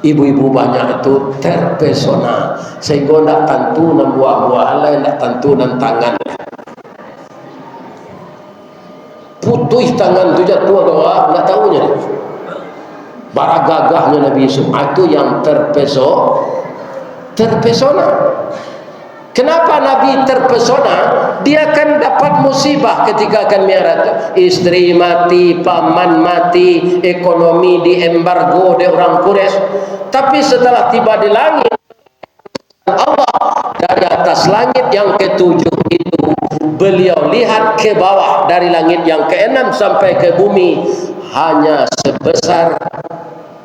ibu-ibu banyak itu terpesona sehingga tidak tentu dan buah-buahan lain tidak tentu dan tangan putus tangan itu jatuh doa tidak tahunya bara gagahnya Nabi Yusuf itu yang terpesona. Kenapa Nabi terpesona? Dia akan dapat musibah ketika akan miarat. Istri mati, paman mati, ekonomi diembargo oleh orang Quraisy. Tapi setelah tiba di langit Allah dari atas langit yang ketujuh itu beliau lihat ke bawah dari langit yang keenam sampai ke bumi hanya sebesar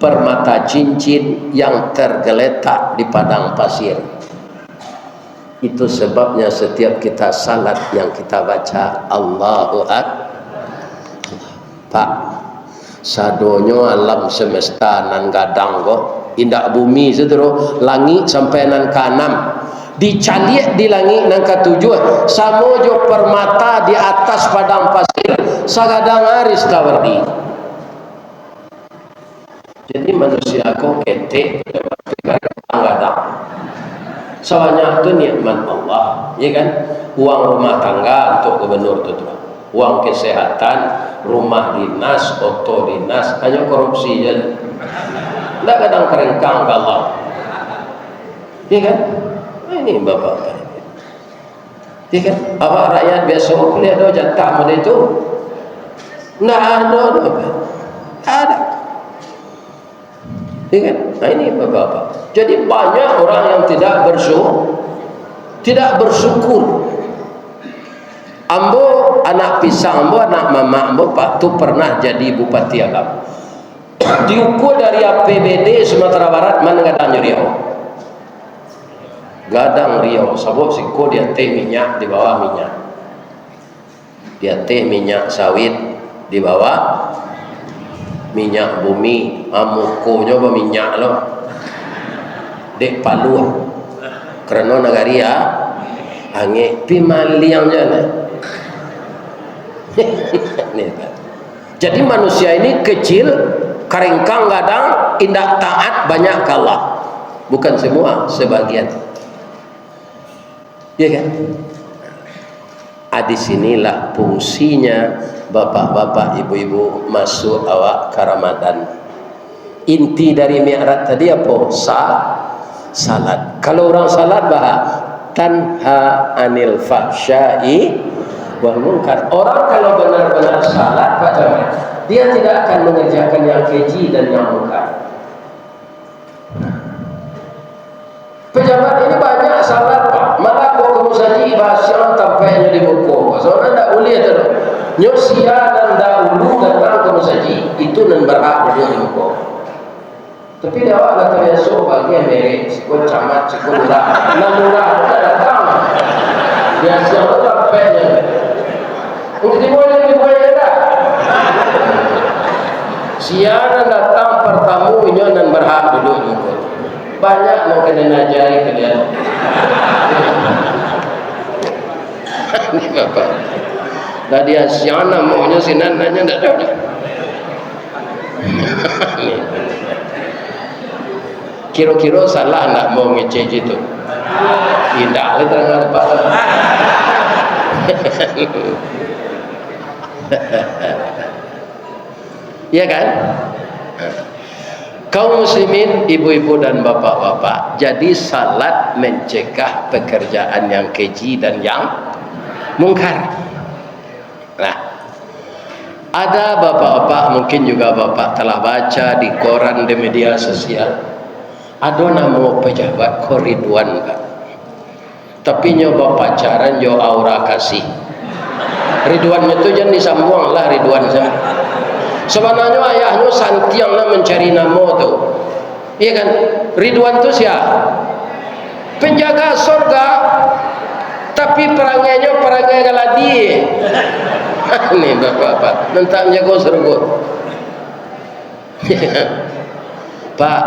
permata cincin yang tergeletak di padang pasir. Itu sebabnya setiap kita salat yang kita baca Allahu Akbar. Pak, sadonyo alam semesta nan gadang go, indak bumi sedero, langit sampai nan kanam. Dicaliak di langit nan ketujuh, samojo permata di atas padang pasir, sagadang aris tawardi. Jadi manusia kau ketek, gadang. Soalnya itu nikmat Allah, ya kan? Uang rumah tangga untuk gubernur itu, uang kesehatan, rumah dinas, oto dinas, hanya korupsi je. Tidak kadang kerengkang ke Allah. Ya kan? Ini bapak-bapak. Ya kan? Awak rakyat biasa kuliah ada jatah model itu. Nggak ada. Ada. Ya kan? Nah ini bapak-bapak. Jadi banyak orang yang tidak bersyukur. Ambo anak pisang, ambo anak mama, ambo pak tu pernah jadi bupati Agam. Diukur dari APBD Sumatera Barat mana gadang Riau. Gadang Riau, sabab siko dia teh minyak di bawah minyak. Dia teh minyak sawit di bawah minyak bumi, amuko nyoba minyak lo. Dek Palu. Kerana nagaria angin pimaliang jana. Jadi manusia ini kecil, keringkang gadang, indah taat banyak kalah. Bukan semua, sebagian. Ya kan? Di sinilah fungsinya bapak-bapak, ibu-ibu masuk awak ke Ramadan. Inti dari mi'raj tadi apa? Salat. Kalau orang salat bahas tanha anil fahsya'i wal munkar. Orang kalau benar-benar salat Pak Jamal, dia tidak akan mengerjakan yang keji dan yang munkar. Pejabat ini banyak salat Pak, malah kau kamu saja bahasa tampaknya di buku. Soalnya tidak boleh tu. Nyosia dan dahulu datang kamu saja itu dan berhak dia di buku. Tapi dia awak kata besok bagian merek, sikut camat, sikut murah, murah tak datang. Dia siapa tampaknya. Untuk dimulai dah. Siaran datang pertamunya dan berhak duduk di buku. Banyak mau kena najari kalian. Ini bapak. Dah dia siana maunya sinan nanya tak ada. Kira-kira salah nak mau ngecek itu. Tidak le terang apa. Ya kan? Kaum muslimin, ibu-ibu dan bapak-bapak, jadi salat mencegah pekerjaan yang keji dan yang mungkar. Nah, ada bapak-bapak, mungkin juga bapak telah baca di koran, di media sosial, ada nama pejabat Ridwan Pak. Tapi nyoba pacaran yo aura kasih. Ridwan itu jangan disambung lah Ridwan saya. Sebenarnya ayahnya Santiang lah mencari nama tu. Iya kan? Ridwan tu siapa? Penjaga surga. Tapi perangainya perangai galadi. Ini bapak-bapak. Tentang menjaga surga. Pak,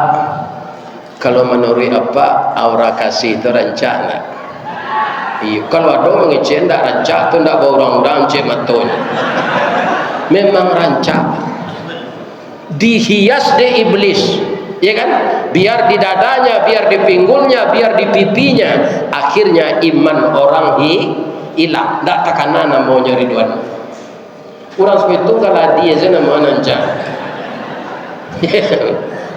kalau menurut apa aura kasih itu rencana? Iya, kalau ada mengecek tak rancak tu tak berurang-urang cek matonya. Memang rancak. Dihias de iblis, ya kan? Biar di dadanya, biar di pinggulnya, biar di pipinya. Akhirnya iman orang hilang. Tak takana namanya Ridwan. Orang seperti itu kalau dia saya nama nanca.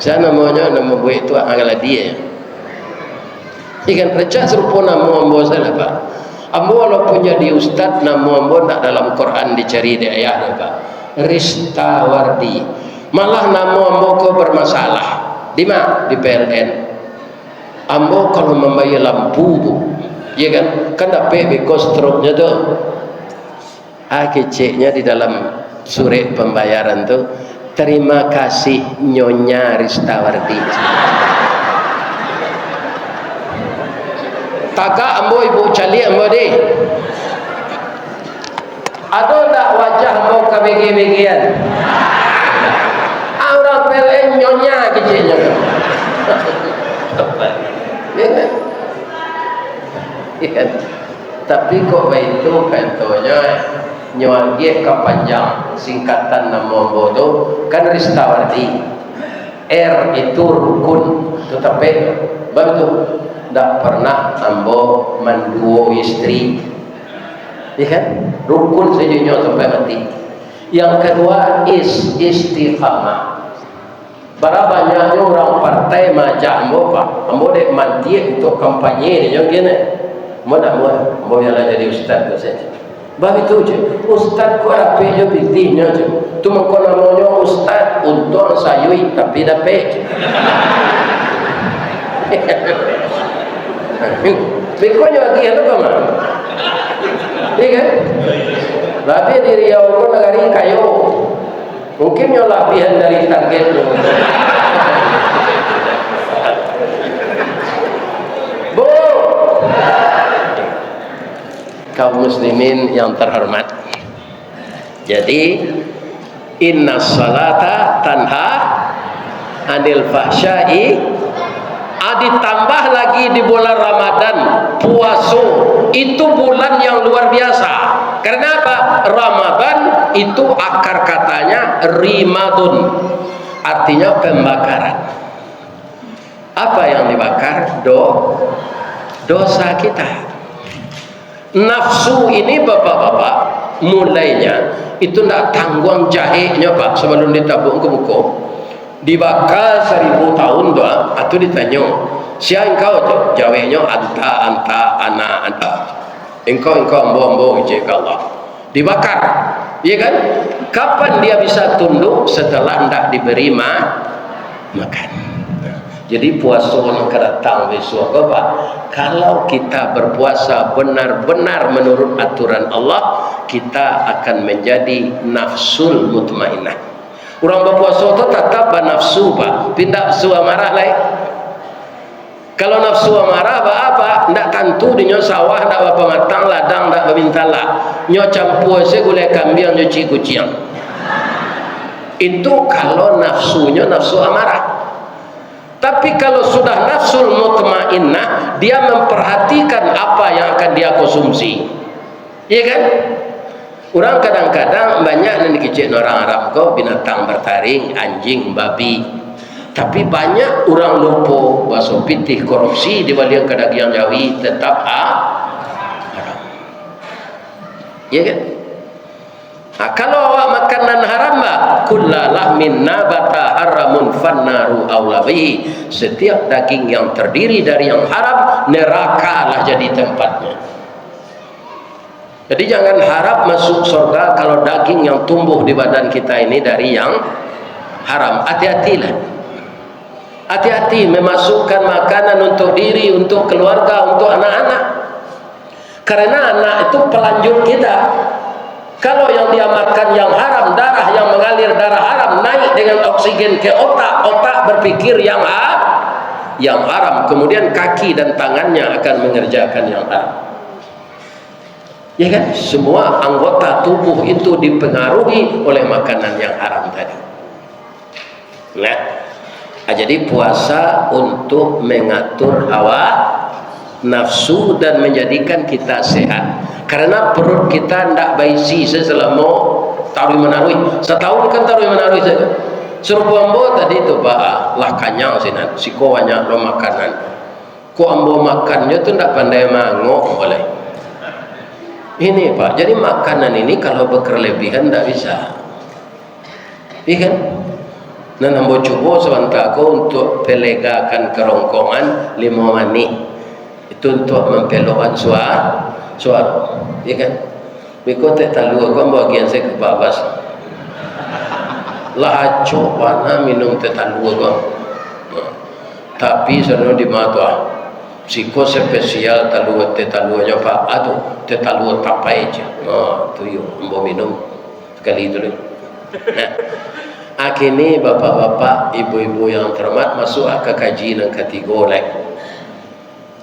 Saya namanya nama buat itu agak dia. Ikan rancak serupa nama ambo saya Pak. Ambo walaupun jadi ustaz, nama ambo tak dalam Quran dicari di ayat dia Pak. Ristawardi. Malah nama ambo ko bermasalah. Di mana? Di PLN. Ambo kalau membayar lampu bu, ya kan tak payah stroke-nya tu. Keceknya di dalam surat pembayaran tu, terima kasih Nyonya Ristawardi. Tagak ambo ibu cali ambo deh. Ada tak wajah ambo kebegi-begian? Orang PLN Nyonya kecilnya. Ya kan? Ya kan? Tapi kok begitu contohnya Nyonya kepanjang singkatan nama ambo tu kan Ristawardi. R itu rukun, tetapi betul. Tak pernah ambo menduo istri, ya kan? Rukun sejujurnya sampai mati. Yang kedua istiqamah. Bara banyaknya orang partai majak ambo pak, ambo dek mantiek untuk kampanye ni yang gini. Ambo yang jadi ustaz tu saja. Baik tu je, ustaz ku rapi je pitihnya je. Tu mengko namanya ustaz untuk sayui tapi dapat. Bekonya lagi apa mah? Iya kan? Tapi di Riau pun negari kayu. Mungkin yang lapihan dari target tu. Bu, kaum muslimin yang terhormat. Jadi, inna salata tanha anil fahsyai. Ditambah lagi di bulan Ramadan, puasa itu bulan yang luar biasa. Karena apa? Ramadan itu akar katanya rimadun, artinya pembakaran. Apa yang dibakar? Dosa kita. Nafsu ini bapak-bapak, mulainya itu nak tanggung jahenya pak sebelum ditabung ke buku. Dibakar 1000 tahun doa atau ditanya siapa engkau tu? Jawabnya anta engkau ambo ijek Allah dibakar, iya kan? Kapan dia bisa tunduk? Setelah hendak diberi makan. Jadi puasa yang kedatang besok apa? Kalau kita berpuasa benar-benar menurut aturan Allah, kita akan menjadi nafsul mutmainnah. Orang berpuasa itu tetap bernafsu pak, pindah nafsu amarah lain. Kalau nafsu amarah apa? Ndak tentu dinyo sawah, ndak apa matang ladang, ndak bintala. Nyo campur se gulai kambing, nyuci kucing. Itu kalau nafsunya nafsu amarah. Tapi kalau sudah nafsul mutmainnah, dia memperhatikan apa yang akan dia konsumsi. Iya kan? Orang kadang-kadang banyak yang dikecek orang Arab kau binatang bertaring, anjing, babi. Tapi banyak orang lupa bahasa pitih korupsi di balik kedagian Jawi tetap haram. Ya kan? Nah, kalau awak makanan haram bah, kullalah min nabata haramun fannaru aulawi. Setiap daging yang terdiri dari yang haram, neraka lah jadi tempatnya. Jadi jangan harap masuk surga kalau daging yang tumbuh di badan kita ini dari yang haram. Hati-hatilah. Hati-hati memasukkan makanan untuk diri, untuk keluarga, untuk anak-anak. Karena anak itu pelanjut kita. Kalau yang dia makan yang haram, darah yang mengalir darah haram naik dengan oksigen ke otak, otak berpikir yang haram. Kemudian kaki dan tangannya akan mengerjakan yang haram. Ya kan? Semua anggota tubuh itu dipengaruhi oleh makanan yang haram tadi. Nah, jadi puasa untuk mengatur hawa nafsu dan menjadikan kita sehat. Karena perut kita tidak baisi selama taruh menarui. Setahun kan taruh menarui saja. Suruh ambo tadi tu pak, lah kanyang sinan. Siko banyak lo makanan. Ko ambo makannya tu tidak pandai mangok boleh. Ini pak, jadi makanan ini kalau berkelebihan tidak bisa. Iya kan? Dan ambo coba sebentar ko untuk pelegakan kerongkongan 5 menit. Itu untuk mempelokan suara. Iya kan? Biko tak talu ko bagian saya ke babas. Lah coba na minum teh talu ko. Tapi sono di mata. Siko spesial talu nya pak, aduh teh talu tapai aja. Tu yo ambo minum sekali itu. Akhirnya bapak-bapak, ibu-ibu yang terhormat masuk ke kaji yang ketiga lek.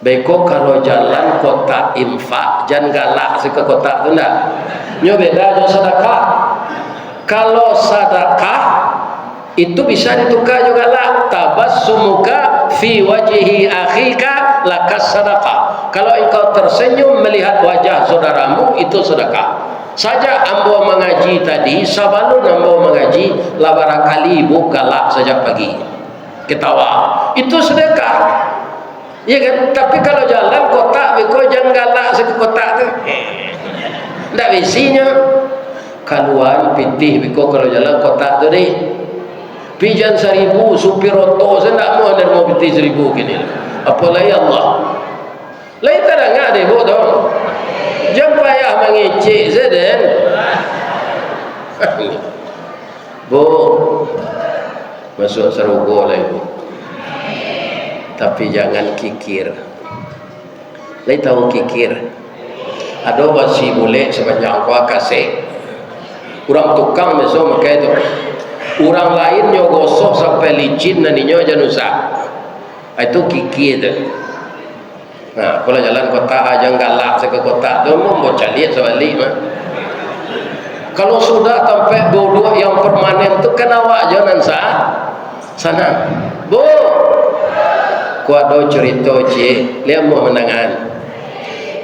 Beko kalau jalan kota infak, jangan galak ke kota tu ndak. Nyo beda jo sedekah. Kalau sedekah itu bisa ditukar juga lah. Tabassumuka fi wajhi akhika lakas sedekah. Kalau engkau tersenyum melihat wajah saudaramu itu sedekah. Saja ambo mengaji tadi, sabalun ambo mengaji, lah barangkali ibu galak sejak pagi, ketawa, itu sedekah, ya kan? Tapi kalau jalan kotak, beko jangan galak ke kotak tu, ndak bisinya, kaluan pitih beko kalau jalan kotak tu deh, pijan 1.000 supir oto saya tak mau ada mau piti 1.000 kini apalagi Allah lain tak ada deh bu dong jangan payah mengecek saya dan bu masuk serugo lah ibu tapi jangan kikir lain tahu kikir ada masih boleh sepanjang kau kasih kurang tukang besok makai itu orang lain nyo gosok sampai licin nantinya aja nusak itu kiki itu. Nah kalau jalan kota aja galak ke kota tu mau cari sebalik mah kalau sudah sampai bodoh yang permanen tu kan awak jangan sana bu kuado cerita cik lihat mau menangan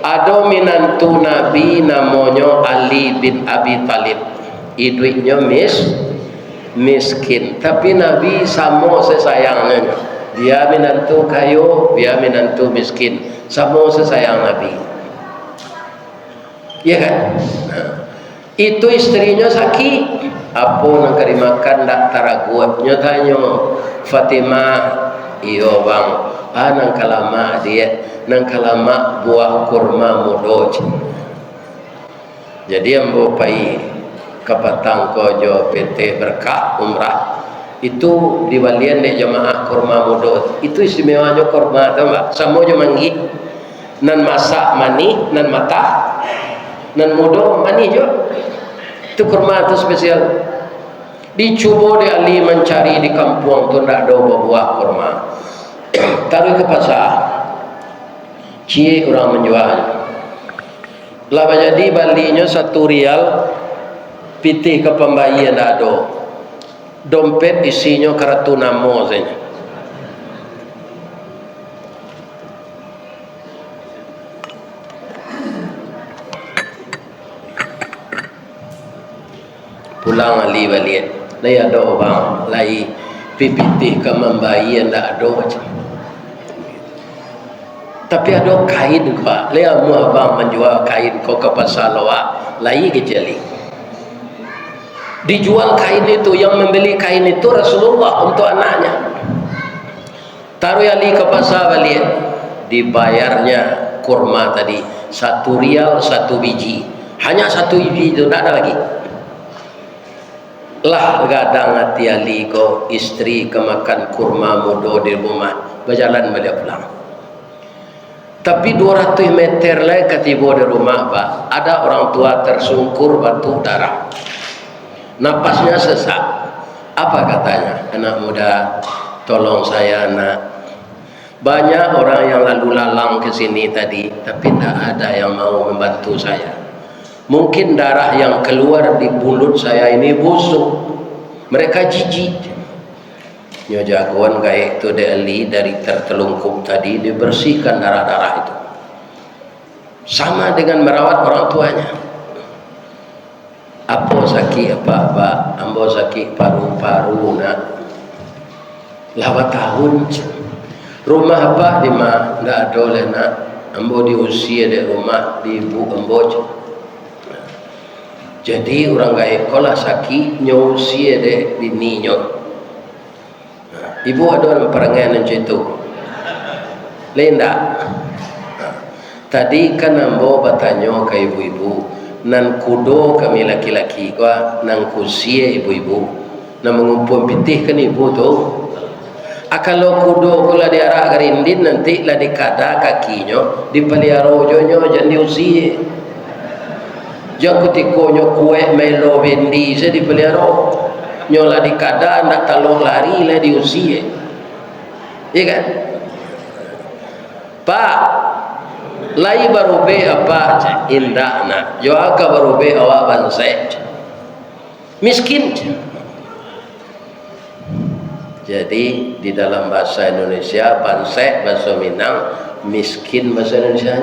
ada minantu Nabi namanya Ali bin Abi Talib duitnya miskin tapi Nabi sama sesayangnya dia menantu kayu dia menantu miskin sama sesayang Nabi ya kan itu istrinya sakit apa nak kari makan tak taraguat nyatanya Fatimah iyo bang nang kalama dia nang kalama buah kurma mudoj jadi ambo pai kapatang kojo PT Berkah Umrah itu di balian dek jamaah kurma mudot itu istimewanya kurma tahu mbak sama je manggi nan masak mani nan mata nan mudo mani je itu kurma itu spesial dicoba di Ali mencari di kampung tu tak ada buah kurma taruh ke pasar cie orang menjual lama jadi balinya 1 rial pitih ke pembagian tak ada dompet isinya kartu nama saja pulang Ali balik lai ada orang lai pitih ke pembagian tak ada macam tapi ada kain kau lai amu abang menjual kain kau ke pasar lawak lai kejali dijual kain itu yang membeli kain itu Rasulullah untuk anaknya taruh Ali ke pasar balik dibayarnya kurma tadi 1 rial 1 biji hanya 1 biji itu tak ada lagi lah gadang hati Ali ko istri kemakan kurma mudo di rumah berjalan balik pulang tapi 200 meter lagi ketiba di rumah pak ada orang tua tersungkur batu darah napasnya sesak apa katanya anak muda tolong saya nak banyak orang yang lalu lalang ke sini tadi tapi tidak ada yang mau membantu saya mungkin darah yang keluar di mulut saya ini busuk mereka jijik nyo jagoan kayak itu dari tertelungkup tadi dibersihkan darah-darah itu sama dengan merawat orang tuanya apa sakit apa ambo sakit paru-paru nak lawat tahun rumah apa di mana tidak ada oleh nak ambo di usia di rumah di ibu ambo jadi orang gaya kolah sakit nyusia di bininya ibu ada orang perangai macam itu lain tak tadi kan ambo bertanya ke ibu-ibu nan kudo kami laki-laki gua nan kusia ibu-ibu nan mengumpul pitih kan ibu tu kalau kudo kula diarah garindin nanti lah dikada kakinya dipelihara ojonya jangan diusia jangan kutikonyo kue melo bendi saya dipelihara nyola dikada nak talong lari lah diusia iya kan pak lai baru be apa indah nak yo aka baru be awak bansai miskin jadi di dalam bahasa Indonesia bansai bahasa Minang miskin bahasa Indonesia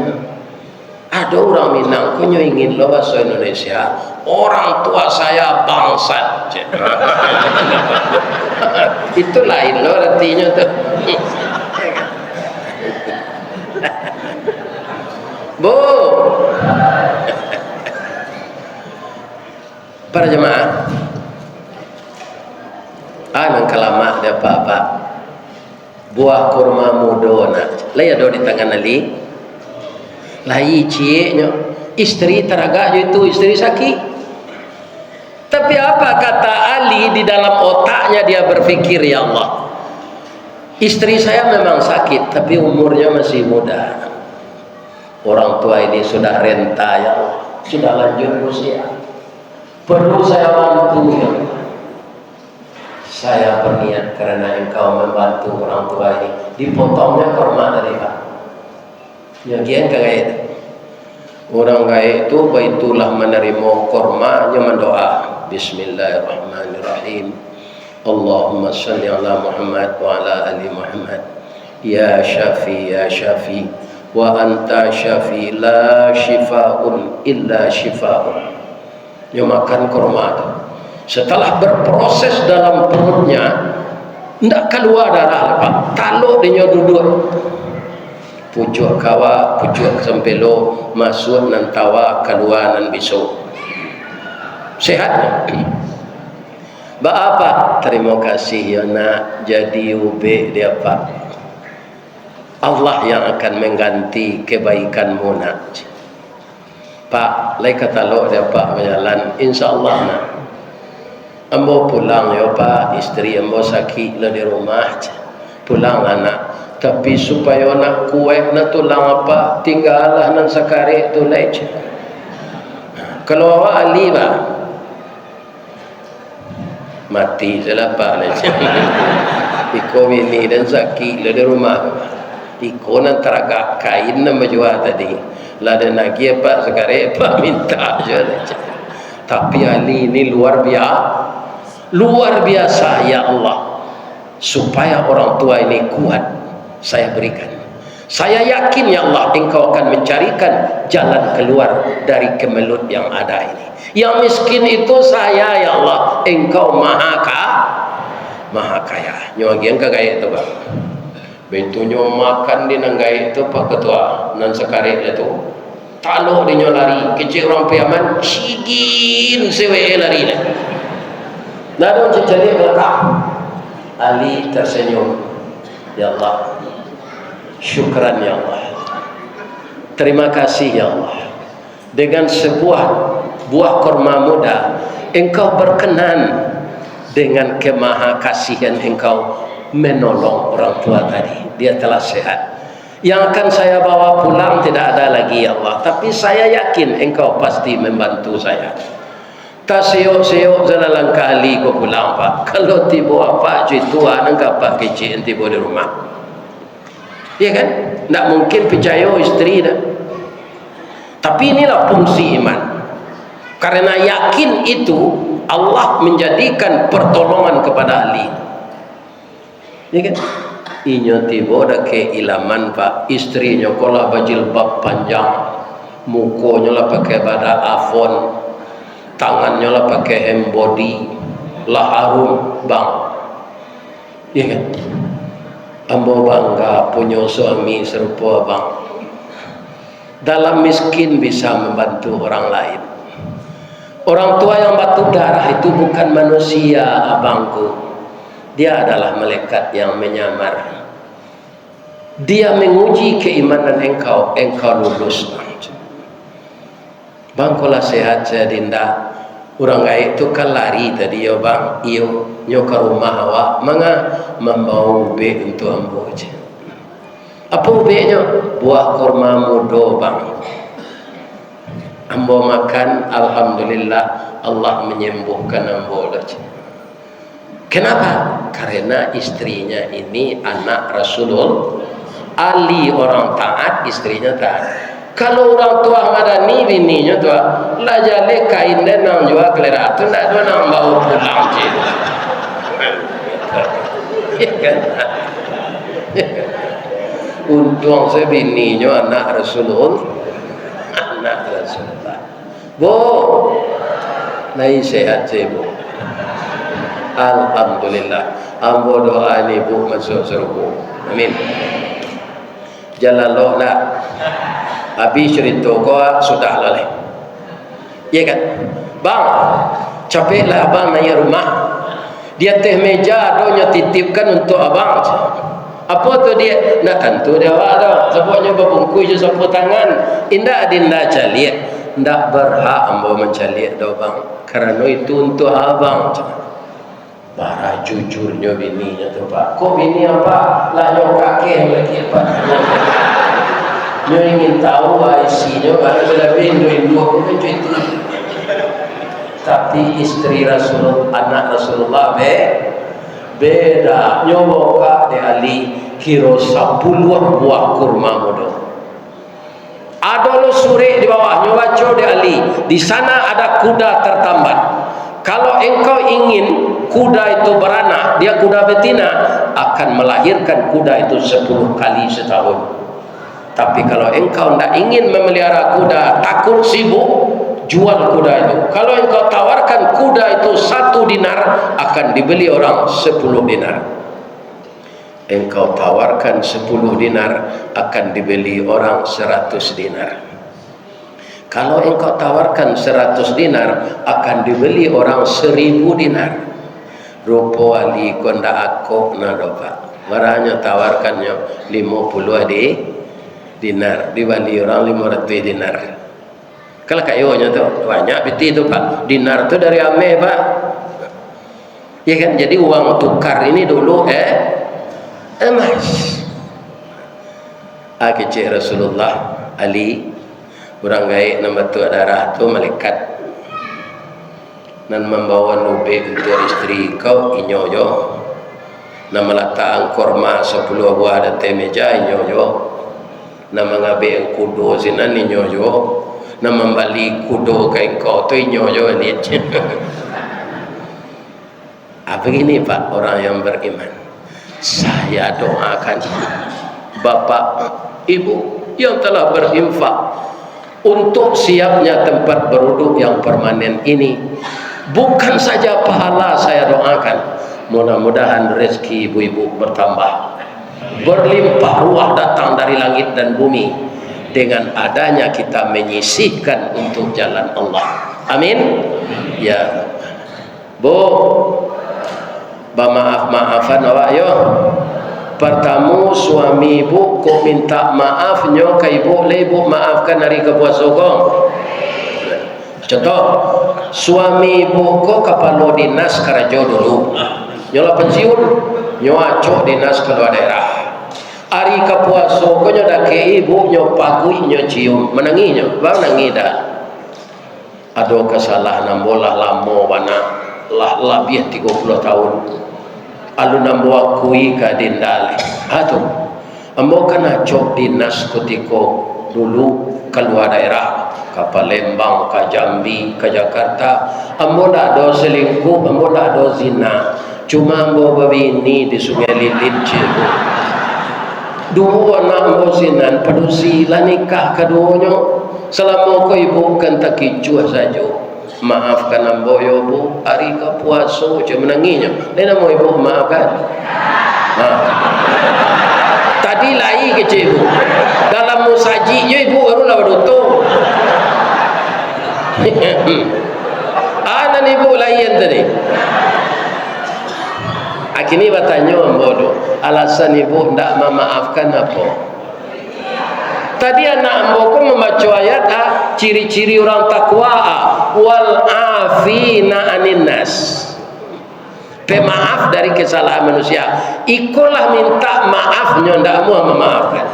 ada orang Minang kunyo ingin lo bahasa Indonesia orang tua saya bangsat itu lain lo artinya tuh Bu para jemaah nang kelamak dia apa buah kurma mudo nak laya do di tangan ali lai cieknya istri teragak itu istri sakit. Tapi apa kata Ali di dalam otaknya, dia berpikir, ya Allah, istri saya memang sakit tapi umurnya masih muda, orang tua ini sudah renta ya Allah, sudah lanjut usia, perlu saya bantu ya Allah. Saya berniat karena engkau membantu orang tua ini, dipotongnya kurma dari Pak. Ya kian kayak orang kaya itu baitulah menerima kurma nya mendoa Bismillahirrahmanirrahim. Allahumma salli ala Muhammad wa ala ali Muhammad. Ya Syafi ya Syafi wa anta Syafi la shifaa'un illa shifaa'un. Dia makan kurma itu. Setelah berproses dalam perutnya, tidak keluar darah, Pak. Taluk dia duduk. Pucuk kawa, pucuk sempelo, masuk nan tawa, keluar nan besok. Sehat. Apa? Terima kasih ya nak, jadi ube dia Pak. Allah yang akan mengganti kebaikanmu nak. Pak, lai kata lo dia Pak berjalan, insya-Allah nak. Ambo pulang ya Pak, istri ambo sakit lah di rumah. Pulang anak. Tapi supaya nak kuat nak tulang apa, tinggallah nan sakari tu lej. Kalau awak ali Pak, mati selapa lej. Iko ini dan sakit lah di rumah. Iko nan teragak kain nama jual tadi. Lada lagi Pak sakari Pak minta je lej. Tapi ali ini luar biasa ya Allah, supaya orang tua ini kuat saya berikan. Saya yakin ya Allah, engkau akan mencarikan jalan keluar dari kemelut yang ada ini. Yang miskin itu saya ya Allah, engkau maha kaya. Nyogian kagaya itu Pak. Betunya makan di nanggai itu Pak Ketua nan sekari itu. Taluh di nyolari kecil orang piaman cigin sewe lari lah. Lalu jadi belakang. Ali tersenyum. Ya Allah, syukran ya Allah, terima kasih ya Allah, dengan sebuah buah kurma muda engkau berkenan dengan kemahakasihan engkau menolong orang tua tadi, dia telah sehat. Yang akan saya bawa pulang tidak ada lagi ya Allah, tapi saya yakin engkau pasti membantu saya. Tak seok-seok jalan kali kau pulang Pak. Kalau tiba apa cuy tua nangkap Pak kecil tiba di rumah. Ya kan? Tak mungkin percaya istri dah. Tapi inilah fungsi iman. Karena yakin itu Allah menjadikan pertolongan kepada Ali. Ya kan? Inyo tiba dah ke ilaman Pak. Istrinya kolah bajilbab panjang, mukonya lah pakai bada afon, tangannya lah pakai embody, lah harum bang. Ya kan? Ambo bangga punya suami serupa bang. Dalam miskin bisa membantu orang lain. Orang tua yang batu darah itu bukan manusia abangku. Dia adalah malaikat yang menyamar. Dia menguji keimanan engkau lulus. Bang kalau sehat saya dinda. Orang gaya itu kan lari tadi ya bang. Iyo nyoka rumah awak. Manga membawa ube untuk ambo je. Apa ubenya? Buah kurma mudo bang. Ambo makan, alhamdulillah Allah menyembuhkan ambo je. Kenapa? Karena istrinya ini anak Rasulullah. Ali orang taat, istrinya taat. Kalau orang tua madani bininya tua, lah jale kain dan nang jual kelera tu ndak ada nang bawa pulang je. Untung saya bininya anak Rasulullah. Bu, naik sehat saya bu. Alhamdulillah. Ambo doa ini bu masuk surga. Amin. Jalan lo nak. Habis cerita kau sudah lalai. Ya kan? Bang, capeklah abang nanya rumah. Dia teh meja donya titipkan untuk abang. Apa tu dia? Nak tentu dia awak dah. Sebabnya berbungkus je sapu tangan. Indah dinda caliak. Ndak berhak ambo mencaliak dah bang. Kerana itu untuk abang. Bara jujurnya bininya tu pak. Kok bini apa? Lah nyok kakek lagi pak. Nyo ingin tahu isinya kalau sudah bindu itu. Tapi istri Rasulullah, anak Rasulullah beda. Nyo kak de Ali kiro 10 buah kurma muda. Ada lo suri di bawah nyo baca de Ali. Di sana ada kuda tertambat. Kalau engkau ingin kuda itu beranak, dia kuda betina, akan melahirkan kuda itu 10 kali setahun. Tapi kalau engkau tidak ingin memelihara kuda, takut sibuk, jual kuda itu. Kalau engkau tawarkan kuda itu 1 dinar, akan dibeli orang 10 dinar. Engkau tawarkan 10 dinar, akan dibeli orang 100 dinar. Kalau engkau tawarkan 100 dinar, akan dibeli orang 1000 dinar. Rupo Ali konda aku nadopa. Marahnya tawarkannya 50 dinar, dibeli orang 500 dinar. Kalau kayaknya tu banyak beti tu pak. Dinar tu dari ame pak. Ya kan, jadi uang tukar ini dulu emas. Kecil Rasulullah Ali orang gaib nama tu darah tu malaikat dan membawa nube untuk istri kau inyoyo. Nama letak korma 10 buah dan meja inyoyo. Nama ngabe kudo sinan inyoyo. Nama balik kudo ke engkau tu inyoyo ni. Begini pak orang yang beriman. Saya doakan bapak ibu yang telah berinfak untuk siapnya tempat beruduk yang permanen ini. Bukan saja pahala saya doakan, mudah-mudahan rezeki ibu-ibu bertambah, berlimpah ruah datang dari langit dan bumi dengan adanya kita menyisihkan untuk jalan Allah. Amin. Ya Bu, maaf-maafan awak yo. Pertama suami ibu kok minta maaf nyo ke ibu, le ibu maafkan hari kepuasa gong. Contoh, suami ibu kok kapalo dinas Karajo dulu. Nyola pensiun, nyo acok dinas keluar daerah. Hari kepuasa kok nyo dak ke ibu nyo pagui nyo cium, menangi nyo, bang nangi dah. Ada kesalahan ambolah lamo bana lah lebih 30 tahun. Alu nambo akui ka dindale atuh ambo kana cok dinas kutiko dulu keluar daerah ke Palembang, ke Jambi, ke Jakarta. Ambo dak do selingkuh, ambo dak do zina, cuma ambo babini di Sungai Lilin cibu. Dua anak ambo sinan padusi lah nikah keduanya. Selama ko ibu kan tak kicua saja. Maafkan ambo yo bu, hari ke puasa je menanginya. Lain mau ibu maafkan. Tadi lai kecil ibu. Dalam musaji je ibu baru lah berdutung. Anak ibu lain tadi. Akhirnya bertanya ambo do, alasan ibu tidak memaafkan apa? Tadi anak ambo ko membaca ayat ciri-ciri orang takwa wal afina anin nas. Pemaaf dari kesalahan manusia. Ikulah minta maafnya ndak mau memaafkan.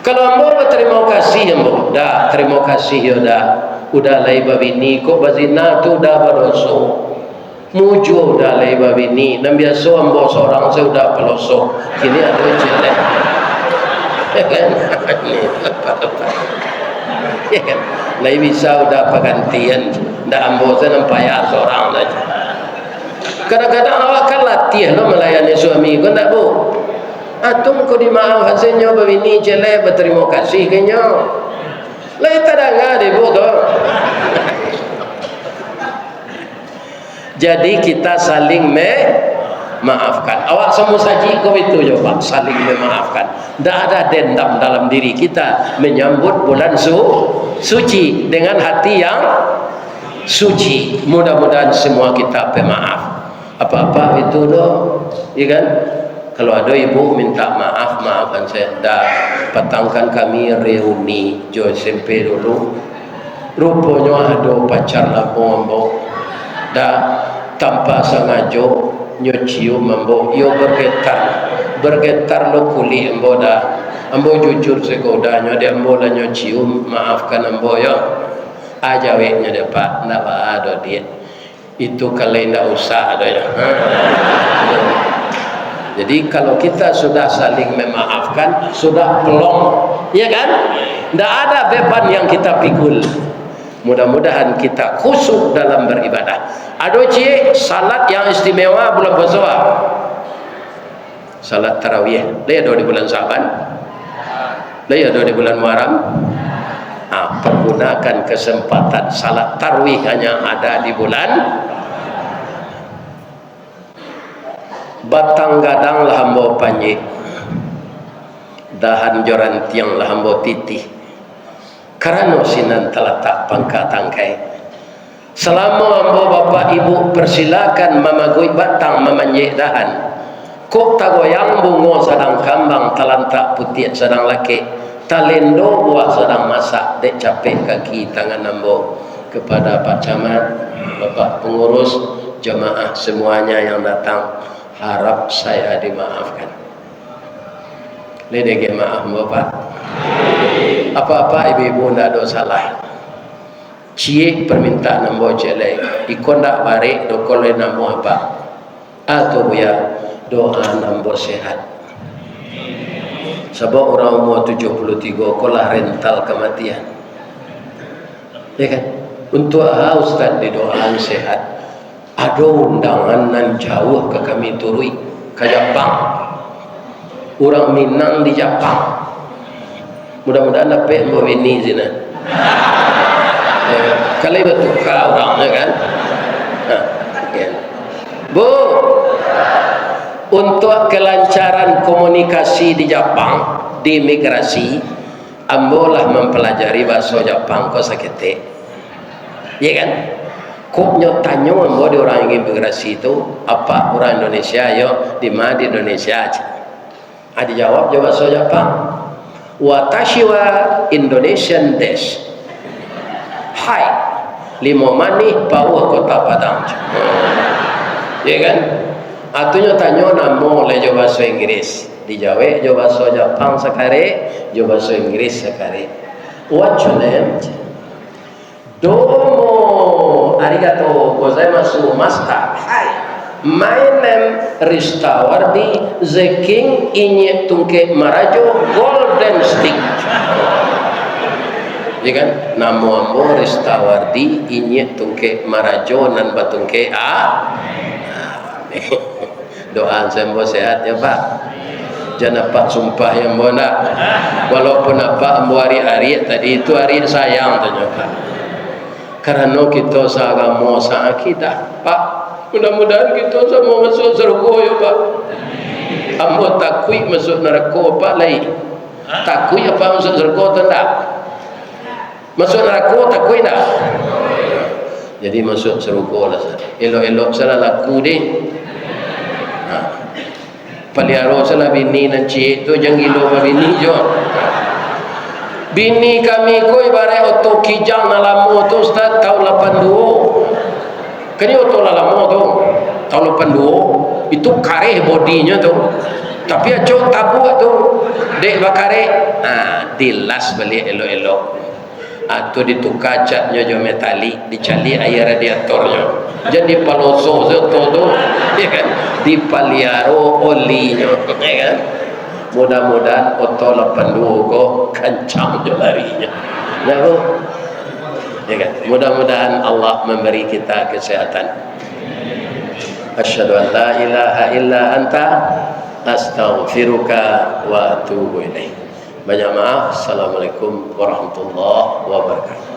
Kalau ambo berterima kasih ambo, dah terima kasih ya dah. Udah lai babini kok bazina tu dah berdosa. Mujo dah lai babini. Dan biasa ambo seorang saya udah pelosok. Kini ada jelek. Lai bisa udah pergantian ndak ambo saya payah seorang aja. Kadang-kadang awak kan latih lo melayani suami kau ndak bu? Atung kau dimaaf hasilnya begini jelek berterima kasih kenya. Lai tadanga deh bu tu. Jadi kita saling maafkan. Awak semua saji kau itu je pak, saling memaafkan. Tak ada dendam dalam diri kita menyambut bulan suci dengan hati yang suci. Mudah-mudahan semua kita pemaaf. apa-apa itu doh, ya kan? Kalau ada ibu minta maaf, maafkan saya. Dah petangkan kami reuni jo SMP dulu. Rupanya ada pacar lama ambo. Dah tanpa sengaja nyocium ambo. Yo bergetar lo kulit ambo dah. Ambo jujur segodanya dia ambo lah nyocium, maafkan ambo ya. Aja weknya dia pak, ndak ada dia. Itu kalau ndak usah ada ya. Jadi kalau kita sudah saling memaafkan, sudah pelong, ya kan? Tidak ada beban yang kita pikul. Mudah-mudahan kita khusyuk dalam beribadah. Ada salat yang istimewa bulan puasa. Salat tarawih. Dia ada di bulan Syaban. Dia ada di bulan Muharram. Pergunakan kesempatan salat tarawih hanya ada di bulan batang gadang lah hambo panji, dahan joran tiang lah hambo titih, karena sinan teletak pangkat tangkai. Selama hambo bapak ibu persilakan memagui batang memanjik dahan. Kok tagoyang bungo sedang kambang talantak putih sedang laki, talendo buah sedang masak, dek capek kaki tangan hambo. Kepada Pak Camat, Bapak pengurus, jemaah semuanya yang datang, harap saya dimaafkan. Ledege maaf Bapak. Apa-apa ibu-ibu tidak ada salah. Cie permintaan nambo celai. Ikon tak barik dokole nambo apa? Atau ya doa nambo sehat. Sebab orang umur 73 kolah rental kematian. Ya kan? Untuk Ustaz di doaan sehat. Ada undangan nan jauh ke kami turui ke Jepang. Orang Minang di Jepang. Mudah-mudahan dapat mbak ini sini. Kalau betul kau orangnya kan. Bu, untuk kelancaran komunikasi di Jepang, di imigrasi, ambolah mempelajari bahasa Jepang kau sakit. Ya kan? Kok nyotanya ambo di orang yang imigrasi itu apa orang Indonesia yo di mana di Indonesia aja. Ada jawab bahasa Jepang. Watashi wa Indonesian desu. Hai, limo mani bawah kota Padang. Ya kan? Atunya tanya namo le bahasa Inggris. Dijawab bahasa Jepang sekali, bahasa Inggris sekali. What's your name? Domo, arigatou gozaimasu, master. Hi, my name Ristawardi, the king inye tungke marajo golden stick. Ya kan? Namo ambo Ristawardi inye tungke marajo nan batungke doa sembo sehat ya Pak. Jangan Pak sumpah yang bona. Walaupun apa ambo hari-hari tadi itu hari sayang tanya Pak. Karena kita seagama kita Pak, mudah-mudahan kita sama masuk surga ya Pak. Ambo takui masuk neraka Pak lain. Takui apa masuk surga tidak? Masuk neraka takui tidak? Jadi masuk surga lah. Elok-elok salah laku deh. Paliaro salah bini dan cik tu jangan gilo bini jo. Bini kami ko ibarat oto kijang na lamo tu Ustaz tahun 82. Kani oto la lamo tu tahun 82 itu kareh bodinya tu. Tapi acok tabu tu dek bakare. Dilas balik elok-elok. Atau ditukar catnya jo metalik, dicali air radiatornya. Jadi paloso tu ya kan? Dipaliaro olinya, ya kan? Mudah-mudahan oto 82 kok kencang je larinya. Ya, ya kan? Mudah-mudahan Allah memberi kita kesehatan. Asyhadu an la ilaha illa anta astaghfiruka wa atubu ilaik. Banyak maaf. Assalamualaikum warahmatullahi wabarakatuh.